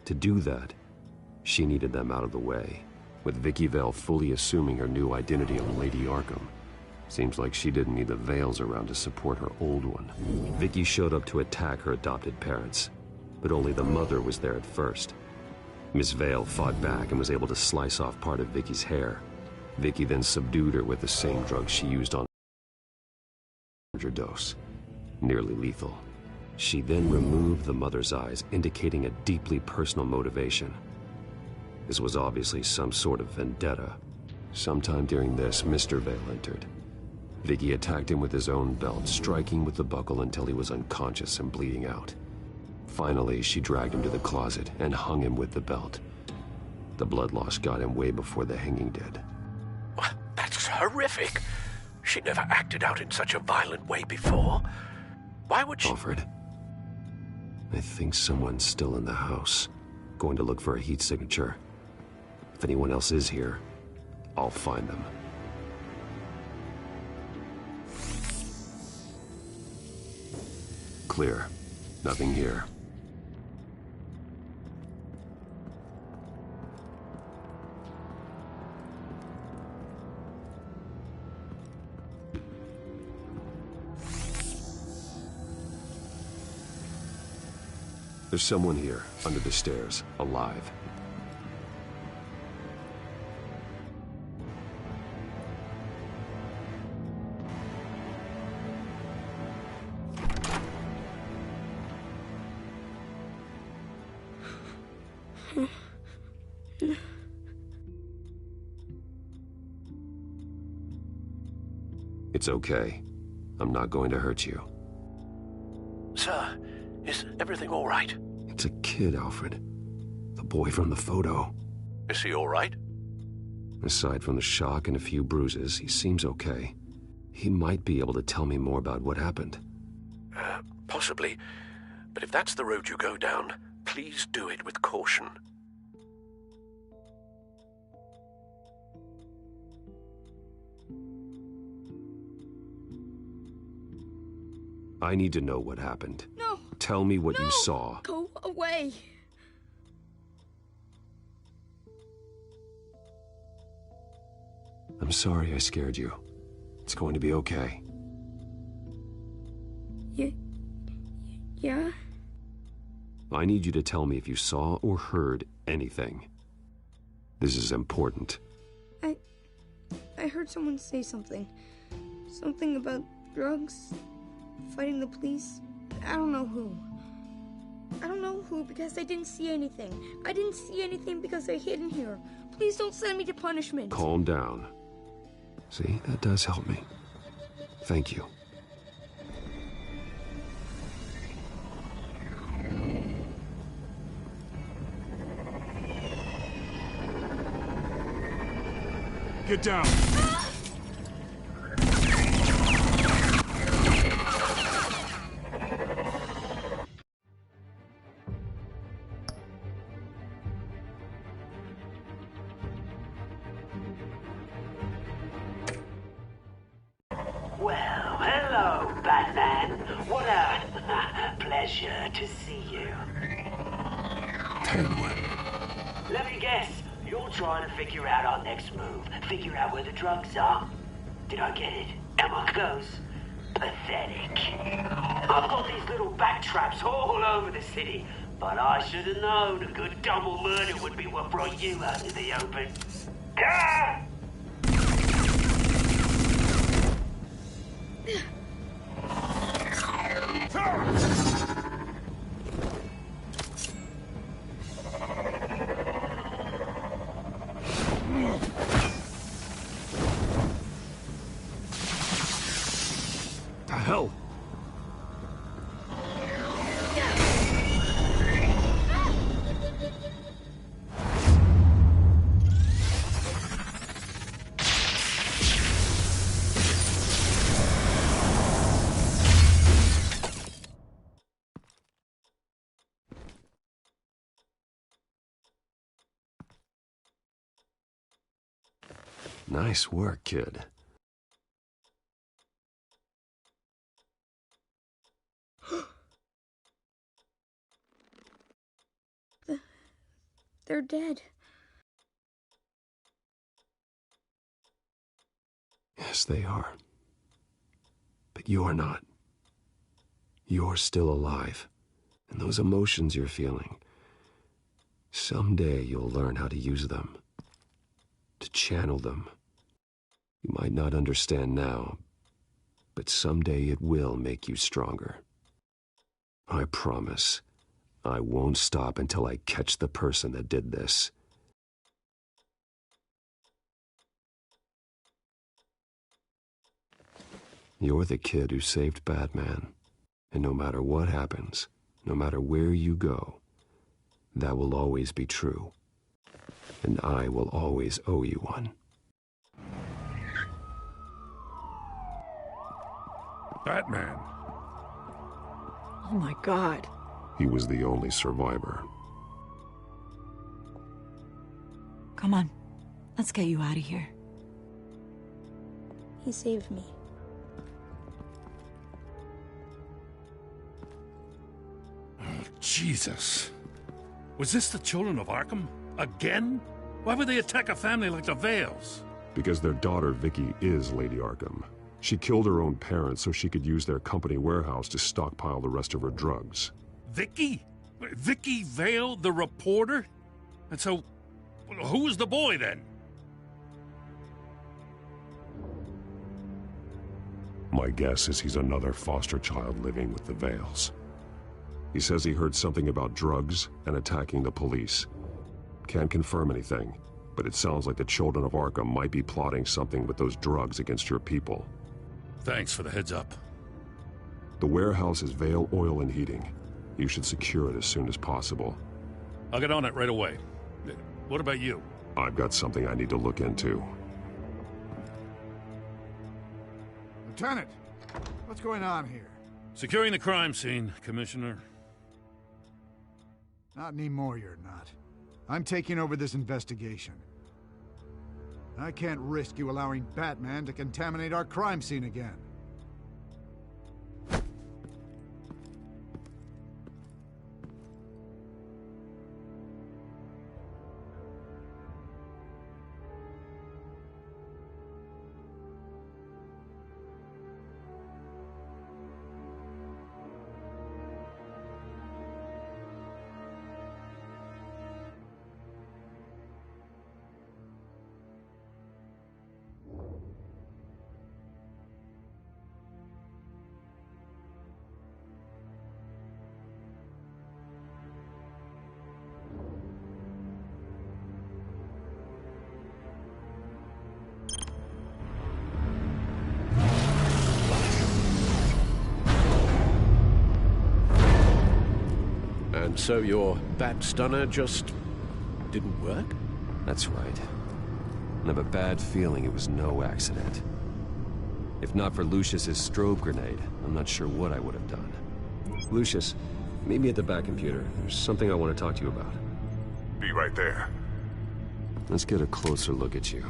To do that, she needed them out of the way, with Vicky Vale fully assuming her new identity of Lady Arkham. Seems like she didn't need the Vales around to support her old one. Vicky showed up to attack her adopted parents, but only the mother was there at first. Miss Vale fought back and was able to slice off part of Vicky's hair. Vicky then subdued her with the same drug she used on a larger dose, nearly lethal. She then removed the mother's eyes, indicating a deeply personal motivation. This was obviously some sort of vendetta. Sometime during this, Mr. Vale entered. Vicky attacked him with his own belt, striking with the buckle until he was unconscious and bleeding out. Finally, she dragged him to the closet and hung him with the belt. The blood loss got him way before the hanging did. That's horrific. She never acted out in such a violent way before. Why would she... Alfred, I think someone's still in the house. Going to look for a heat signature. If anyone else is here, I'll find them. Clear. Nothing here. There's someone here, under the stairs, alive. It's okay. I'm not going to hurt you. Sir, is everything all right? It's a kid, Alfred. The boy from the photo. Is he all right? Aside from the shock and a few bruises, he seems okay. He might be able to tell me more about what happened. Possibly. But if that's the road you go down, please do it with caution. I need to know what happened. No! Tell me what you saw. Go away! I'm sorry I scared you. It's going to be okay. Yeah? I need you to tell me if you saw or heard anything. This is important. I heard someone say something. Something about drugs, fighting the police. I don't know who. I don't know who because I didn't see anything. I didn't see anything because they're hidden here. Please don't send me to punishment. Calm down. See, that does help me. Thank you. Get down! Well, hello, Batman. What a pleasure to see you. Let me guess, you're trying to figure out our next move. Figure out where the drugs are. Did I get it? Am I close? Pathetic. I've got these little bat traps all over the city, but I should have known a good double murder would be what brought you out to the open. Ah! The hell? Nice work, kid. They're dead. Yes, they are. But you're not. You're still alive. And those emotions you're feeling, someday you'll learn how to use them. To channel them. You might not understand now, but someday it will make you stronger. I promise. I won't stop until I catch the person that did this. You're the kid who saved Batman. And no matter what happens, no matter where you go, that will always be true. And I will always owe you one. Batman. Oh my God. He was the only survivor. Come on. Let's get you out of here. He saved me. Oh, Jesus. Was this the children of Arkham? Again? Why would they attack a family like the Vales? Because their daughter, Vicky, is Lady Arkham. She killed her own parents so she could use their company warehouse to stockpile the rest of her drugs. Vicky? Vicky Vale, the reporter? And so, who was the boy then? My guess is he's another foster child living with the Vales. He says he heard something about drugs and attacking the police. Can't confirm anything, but it sounds like the children of Arkham might be plotting something with those drugs against your people. Thanks for the heads up. The warehouse is Vale Oil and Heating. You should secure it as soon as possible. I'll get on it right away. What about you? I've got something I need to look into. Lieutenant, what's going on here? Securing the crime scene, Commissioner. Not anymore, you're not. I'm taking over this investigation. I can't risk you allowing Batman to contaminate our crime scene again. And so your bat stunner just didn't work? That's right. and I have a bad feeling it was no accident. If not for Lucius's strobe grenade, I'm not sure what I would have done. Lucius, meet me at the back computer. There's something I want to talk to you about. Be right there. Let's get a closer look at you.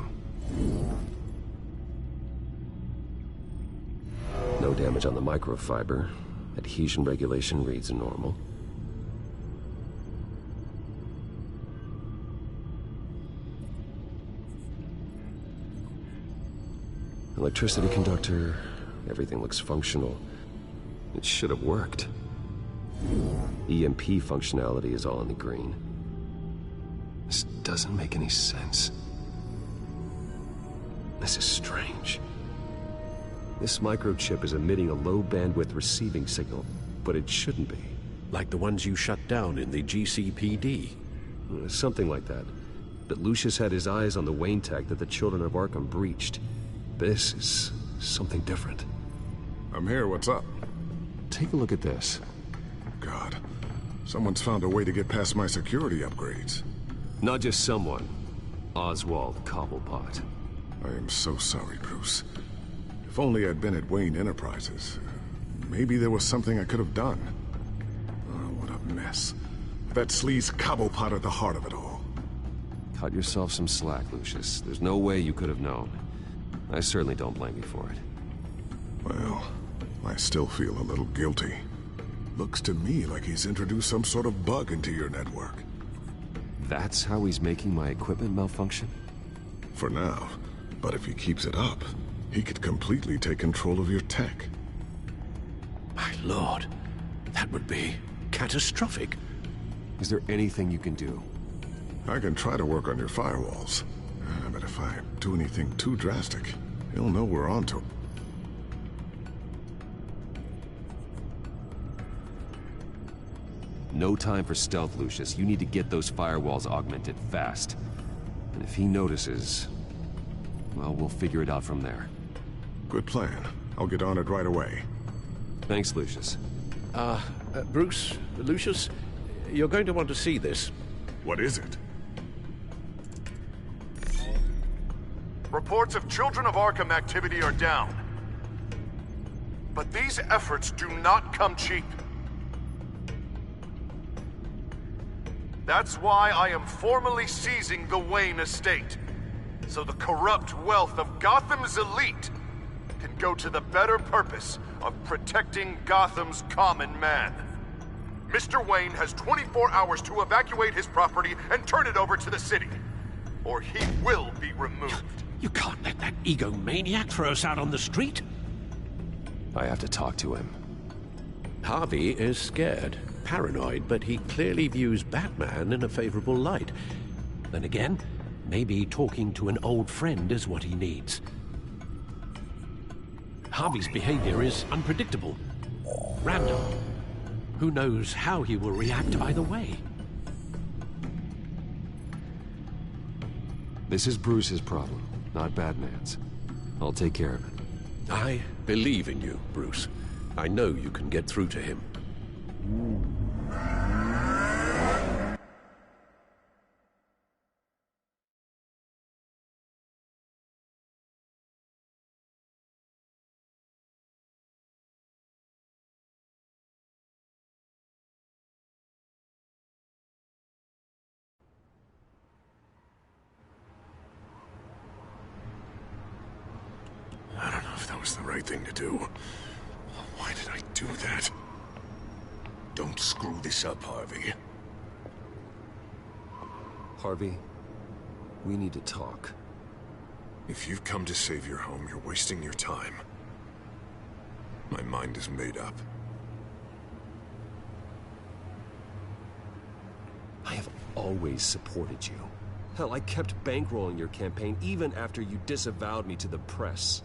No damage on the microfiber. Adhesion regulation reads normal. Electricity conductor, everything looks functional. It should have worked. EMP functionality is all in the green. This doesn't make any sense. This is strange. This microchip is emitting a low-bandwidth receiving signal, but it shouldn't be. Like the ones you shut down in the GCPD? Something like that. But Lucius had his eyes on the Wayne tag that the Children of Arkham breached. This is something different. I'm here, what's up? Take a look at this. God, someone's found a way to get past my security upgrades. Not just someone. Oswald Cobblepot. I am so sorry, Bruce. If only I'd been at Wayne Enterprises. Maybe there was something I could have done. Oh, what a mess. That sleaze Cobblepot at the heart of it all. Cut yourself some slack, Lucius. There's no way you could have known. I certainly don't blame you for it. Well, I still feel a little guilty. Looks to me like he's introduced some sort of bug into your network. That's how he's making my equipment malfunction? For now. But if he keeps it up, he could completely take control of your tech. My lord, that would be catastrophic. Is there anything you can do? I can try to work on your firewalls. But if I do anything too drastic, he'll know we're onto him. No time for stealth, Lucius. You need to get those firewalls augmented fast. And if he notices, well, we'll figure it out from there. Good plan. I'll get on it right away. Thanks, Lucius. Bruce, Lucius, you're going to want to see this. What is it? Reports of Children of Arkham activity are down. But these efforts do not come cheap. That's why I am formally seizing the Wayne estate, so the corrupt wealth of Gotham's elite can go to the better purpose of protecting Gotham's common man. Mr. Wayne has 24 hours to evacuate his property and turn it over to the city, or he will be removed. You can't let that egomaniac throw us out on the street. I have to talk to him. Harvey is scared, paranoid, but he clearly views Batman in a favorable light. Then again, maybe talking to an old friend is what he needs. Harvey's behavior is unpredictable, random. Who knows how he will react either way? This is Bruce's problem, not Batman's. I'll take care of it. I believe in you, Bruce. I know you can get through to him. I don't know if that was the right thing to do. Why did I do that? Don't screw this up, Harvey. Harvey, we need to talk. If you've come to save your home, you're wasting your time. My mind is made up. I have always supported you. Hell, I kept bankrolling your campaign even after you disavowed me to the press.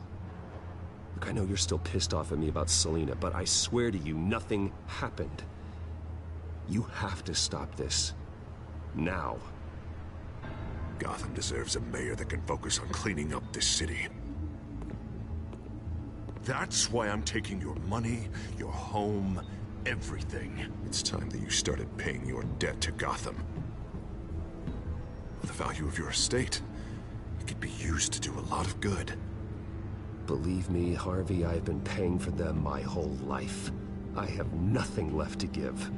Look, I know you're still pissed off at me about Selina, but I swear to you, nothing happened. You have to stop this. Now. Gotham deserves a mayor that can focus on cleaning up this city. That's why I'm taking your money, your home, everything. It's time that you started paying your debt to Gotham. The value of your estate It could be used to do a lot of good. Believe me, Harvey, I've been paying for them my whole life. I have nothing left to give.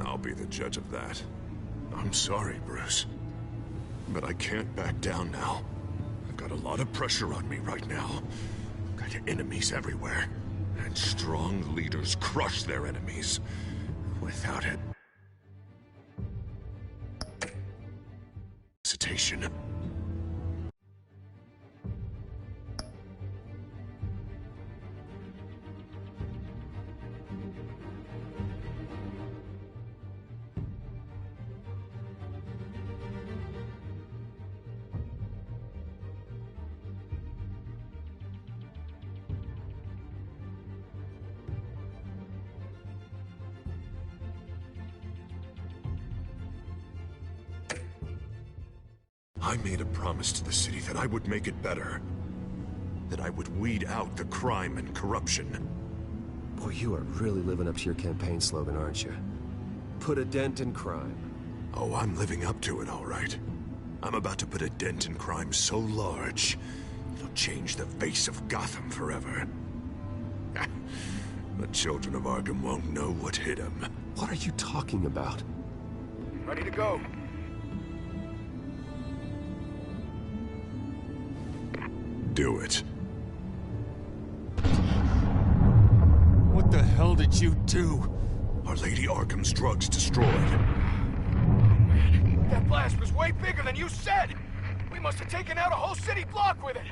I'll be the judge of that. I'm sorry, Bruce. But I can't back down now. I've got a lot of pressure on me right now. Got enemies everywhere. And strong leaders crush their enemies. Without it... hesitation. I made a promise to the city that I would make it better. That I would weed out the crime and corruption. Boy, you are really living up to your campaign slogan, aren't you? Put a dent in crime. Oh, I'm living up to it, all right. I'm about to put a dent in crime so large, it'll change the face of Gotham forever. The children of Arkham won't know what hit them. What are you talking about? Ready to go. Do it. What the hell did you do? Our Lady Arkham's drugs destroyed. That blast was way bigger than you said! We must have taken out a whole city block with it!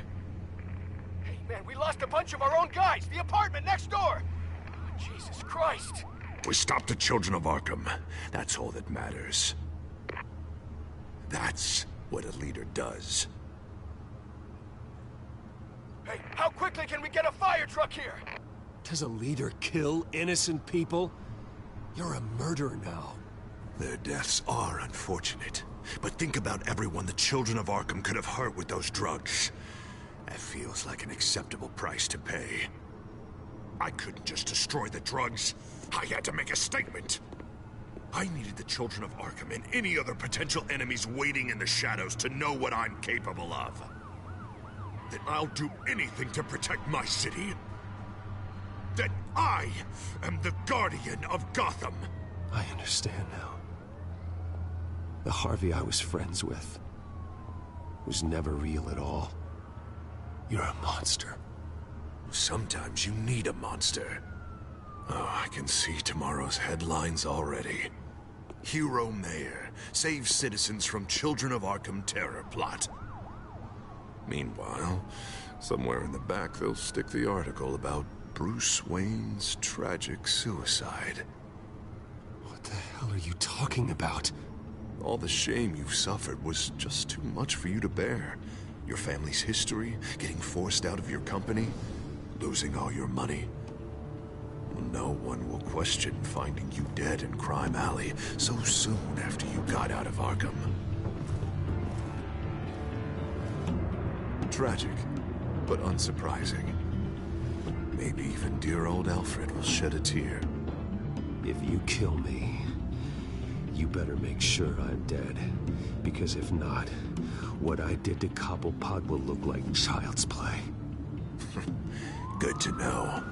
Hey, man, we lost a bunch of our own guys! The apartment next door! Oh, Jesus Christ! We stopped the children of Arkham. That's all that matters. That's what a leader does. Hey, how quickly can we get a fire truck here? Does a leader kill innocent people? You're a murderer now. Their deaths are unfortunate. But think about everyone the children of Arkham could have hurt with those drugs. That feels like an acceptable price to pay. I couldn't just destroy the drugs. I had to make a statement. I needed the children of Arkham and any other potential enemies waiting in the shadows to know what I'm capable of. That I'll do anything to protect my city. That I am the guardian of Gotham. I understand now. The Harvey I was friends with was never real at all. You're a monster. Sometimes you need a monster. Oh, I can see tomorrow's headlines already. Hero Mayor saves citizens from Children of Arkham terror plot. Meanwhile, somewhere in the back they'll stick the article about Bruce Wayne's tragic suicide. What the hell are you talking about? All the shame you've suffered was just too much for you to bear. Your family's history, getting forced out of your company, losing all your money. No one will question finding you dead in Crime Alley so soon after you got out of Arkham. Tragic, but unsurprising. Maybe even dear old Alfred will shed a tear. If you kill me, you better make sure I'm dead. Because if not, what I did to Cobblepot will look like child's play. Good to know.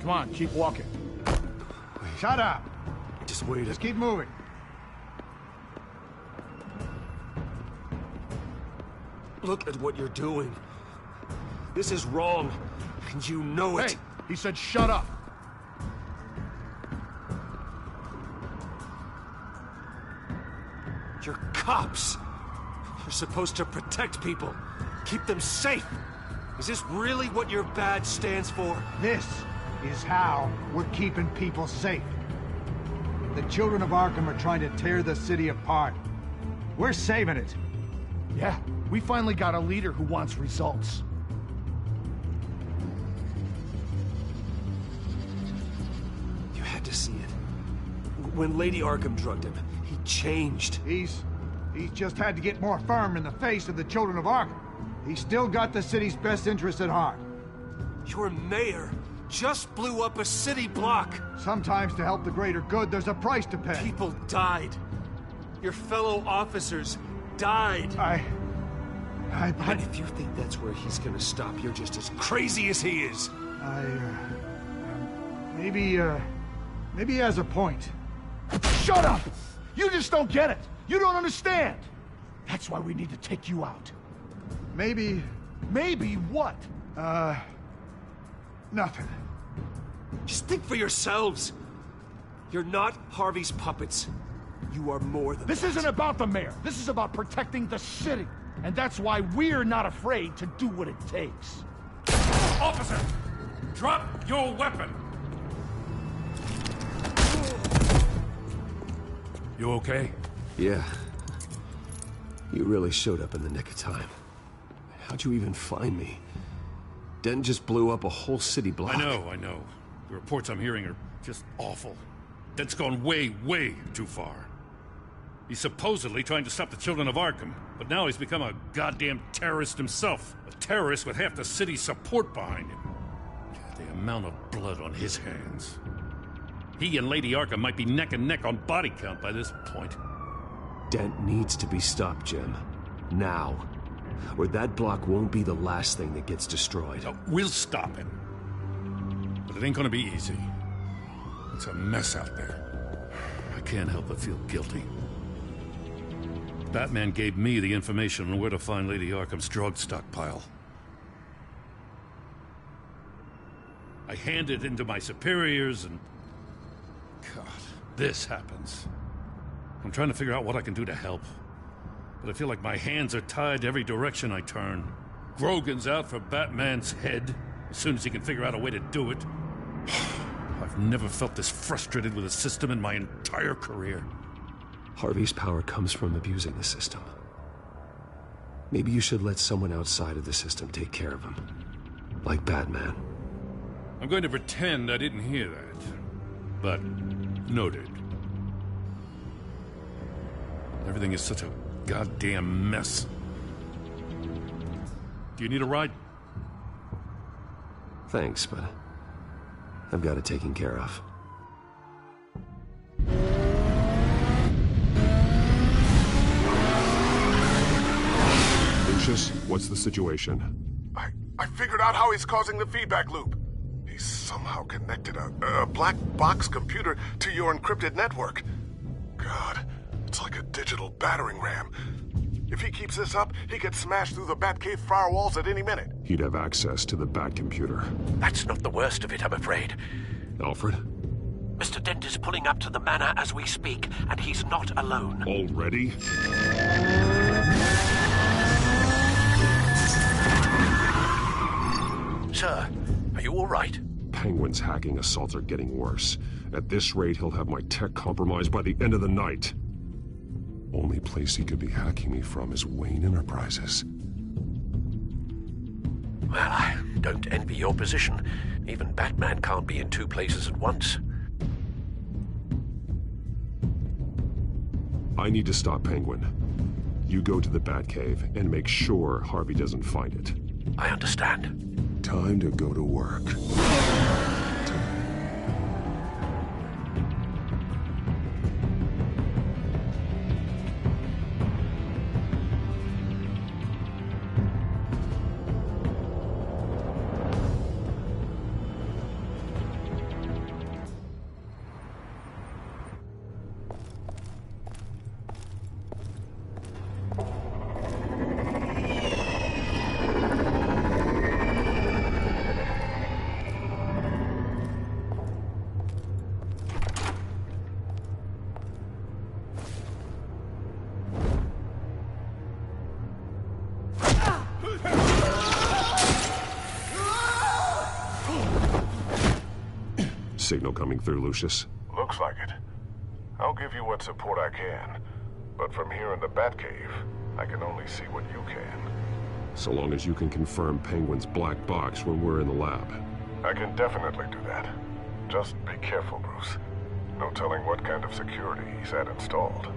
Come on, keep walking. Shut up! Just wait. Just keep moving. Look at what you're doing. This is wrong, and you know it. Hey, he said shut up. You're cops. You're supposed to protect people, keep them safe. Is this really what your badge stands for? This is how we're keeping people safe. The children of Arkham are trying to tear the city apart. We're saving it. Yeah, we finally got a leader who wants results. You to see it. When Lady Arkham drugged him, he changed. He's just had to get more firm in the face of the children of Arkham. He's still got the city's best interest at heart. Your mayor just blew up a city block. Sometimes to help the greater good, there's a price to pay. People died. Your fellow officers died. And if you think that's where he's gonna stop, you're just as crazy as he is. Maybe he has a point. Shut up! You just don't get it. You don't understand. That's why we need to take you out. Maybe what? Nothing. Just think for yourselves. You're not Harvey's puppets. You are more than This isn't about the mayor. This is about protecting the city. And that's why we're not afraid to do what it takes. Officer! Drop your weapon! You okay? Yeah. You really showed up in the nick of time. How'd you even find me? Dent just blew up a whole city block. I know. The reports I'm hearing are just awful. Dent's gone way, way too far. He's supposedly trying to stop the children of Arkham, but now he's become a goddamn terrorist himself. A terrorist with half the city's support behind him. The amount of blood on his hands. He and Lady Arkham might be neck and neck on body count by this point. Dent needs to be stopped, Jim. Now. Or that block won't be the last thing that gets destroyed. We'll stop him. But it ain't gonna be easy. It's a mess out there. I can't help but feel guilty. Batman gave me the information on where to find Lady Arkham's drug stockpile. I handed it in to my superiors and... God, this happens. I'm trying to figure out what I can do to help. But I feel like my hands are tied every direction I turn. Grogan's out for Batman's head, as soon as he can figure out a way to do it. I've never felt this frustrated with a system in my entire career. Harvey's power comes from abusing the system. Maybe you should let someone outside of the system take care of him. Like Batman. I'm going to pretend I didn't hear that. But, noted. Everything is such a goddamn mess. Do you need a ride? Thanks, but I've got it taken care of. Lucius, what's the situation? I figured out how he's causing the feedback loop. He's somehow connected a black box computer to your encrypted network. God, it's like a digital battering ram. If he keeps this up, he could smash through the Batcave firewalls at any minute. He'd have access to the Bat computer. That's not the worst of it, I'm afraid. Alfred? Mr. Dent is pulling up to the manor as we speak, and he's not alone. Already? Sir, are you all right? Penguin's hacking assaults are getting worse. At this rate, he'll have my tech compromised by the end of the night. Only place he could be hacking me from is Wayne Enterprises. Well, I don't envy your position. Even Batman can't be in two places at once. I need to stop Penguin. You go to the Batcave and make sure Harvey doesn't find it. I understand. Time to go to work. Signal coming through, Lucius. Looks like it. I'll give you what support I can. But from here in the Batcave, I can only see what you can. So long as you can confirm Penguin's black box when we're in the lab. I can definitely do that. Just be careful, Bruce. No telling what kind of security he's had installed.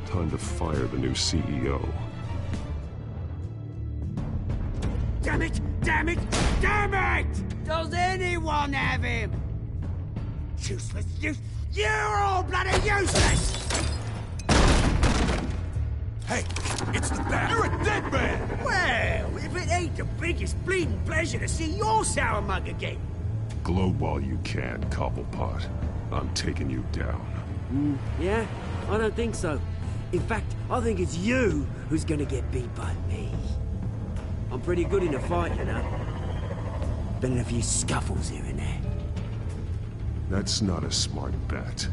Time to fire the new CEO. Damn it! Damn it! Damn it! Does anyone have him? Useless! You're all bloody useless! Hey, it's the bat. You're a dead man! Well, if it ain't the biggest bleeding pleasure to see your sour mug again. Gloat while you can, Cobblepot. I'm taking you down. Yeah? I don't think so. In fact, I think it's you who's gonna get beat by me. I'm pretty good in a fight, you know. Been in a few scuffles here and there. That's not a smart bet.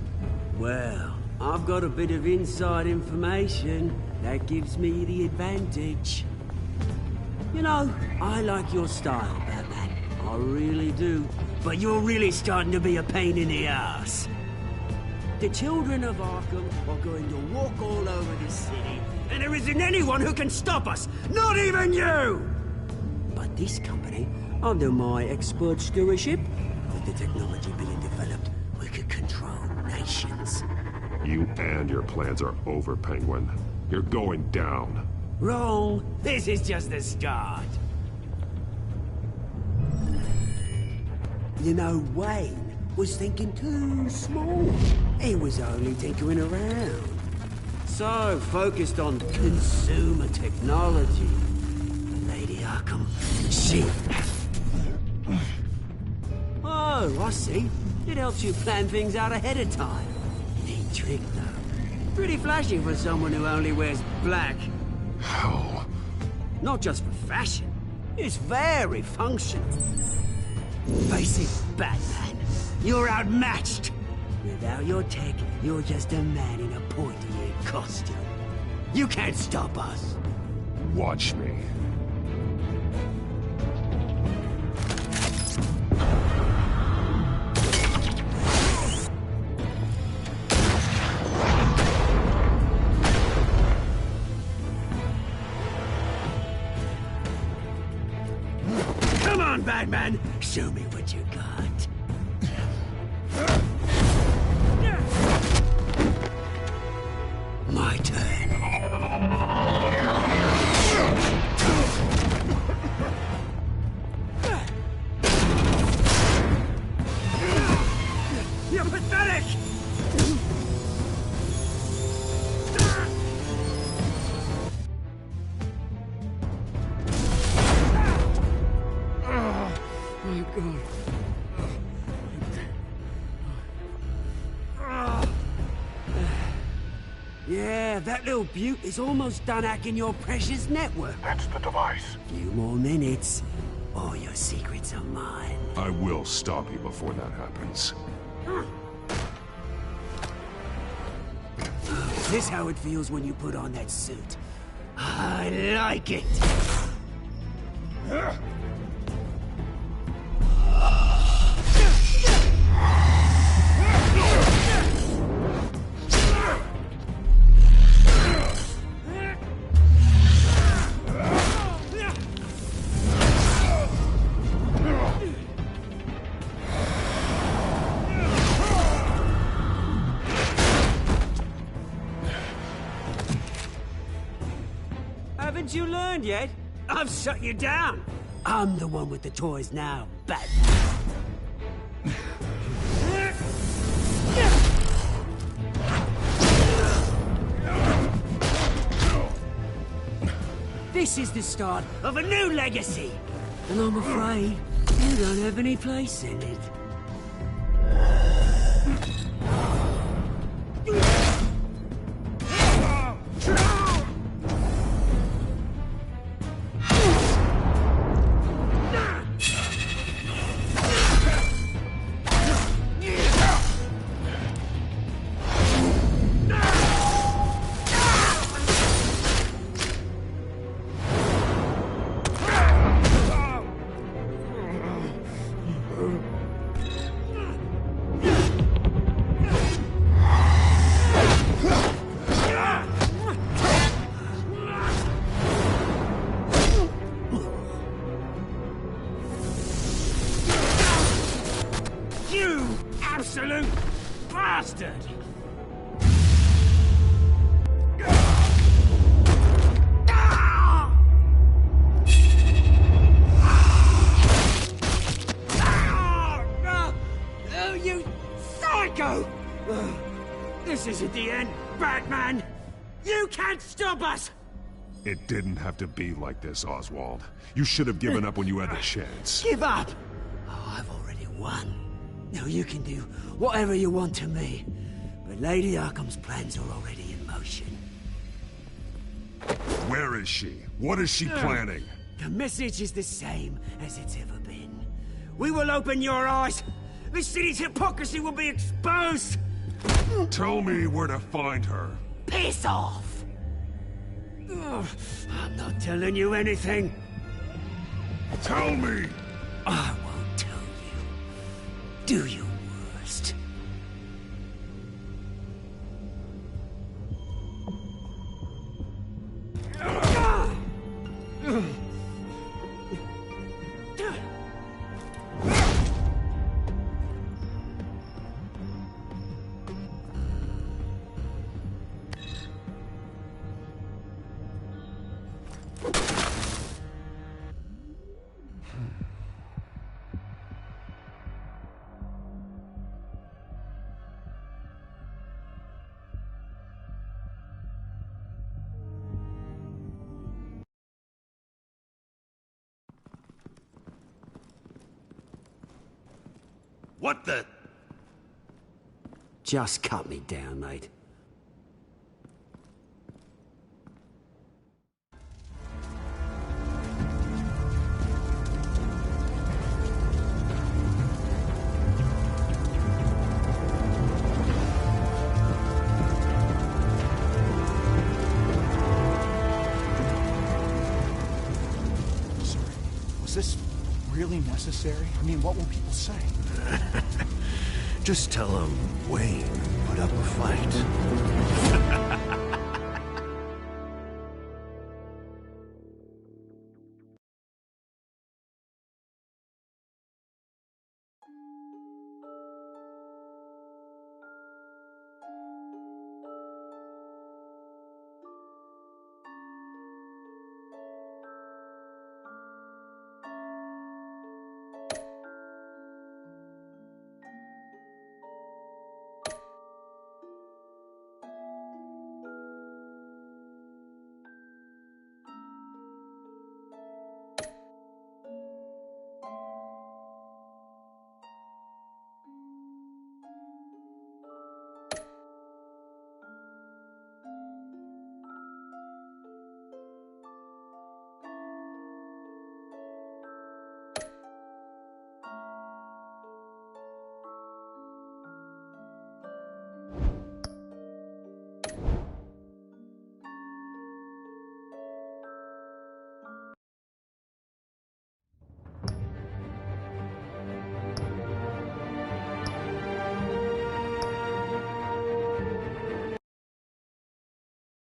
Well, I've got a bit of inside information that gives me the advantage. You know, I like your style, Batman. I really do. But you're really starting to be a pain in the ass. The children of Arkham are going to walk all over this city, and there isn't anyone who can stop us, not even you! But this company, under my expert stewardship, with the technology being developed, we could control nations. You and your plans are over, Penguin. You're going down. Wrong. This is just the start. You know, Wayne was thinking too small. He was only tinkering around. So focused on consumer technology. But Lady Arkham, she... Oh, I see. It helps you plan things out ahead of time. Neat trick, though. Pretty flashy for someone who only wears black. How? Not just for fashion. It's very functional. Face it, Batman. You're outmatched. Without your tech, you're just a man in a pointy-eared costume. You can't stop us. Watch me. Come on, Batman. Show me what you got. My turn. You're pathetic! Oh, my God. Yeah, that little beaut is almost done hacking your precious network. That's the device. Few more minutes. All your secrets are mine. I will stop you before that happens. Is this how it feels when you put on that suit? I like it! Haven't you learned yet? I've shut you down. I'm the one with the toys now, Batman. This is the start of a new legacy. and I'm afraid you don't have any place in it. Absolute bastard! Oh, you psycho! This isn't the end, Batman! You can't stop us! It didn't have to be like this, Oswald. You should have given up when you had the chance. Give up! Oh, I've already won. Now you can do whatever you want to me, but Lady Arkham's plans are already in motion. Where is she? What is she planning? The message is the same as it's ever been. We will open your eyes. The city's hypocrisy will be exposed. Tell me where to find her. Piss off! I'm not telling you anything. Tell me! I won't tell you. Do your worst. What the? Just cut me down, mate. Sorry. Was this really necessary? I mean, what will people say? Just tell him Wayne put up a fight.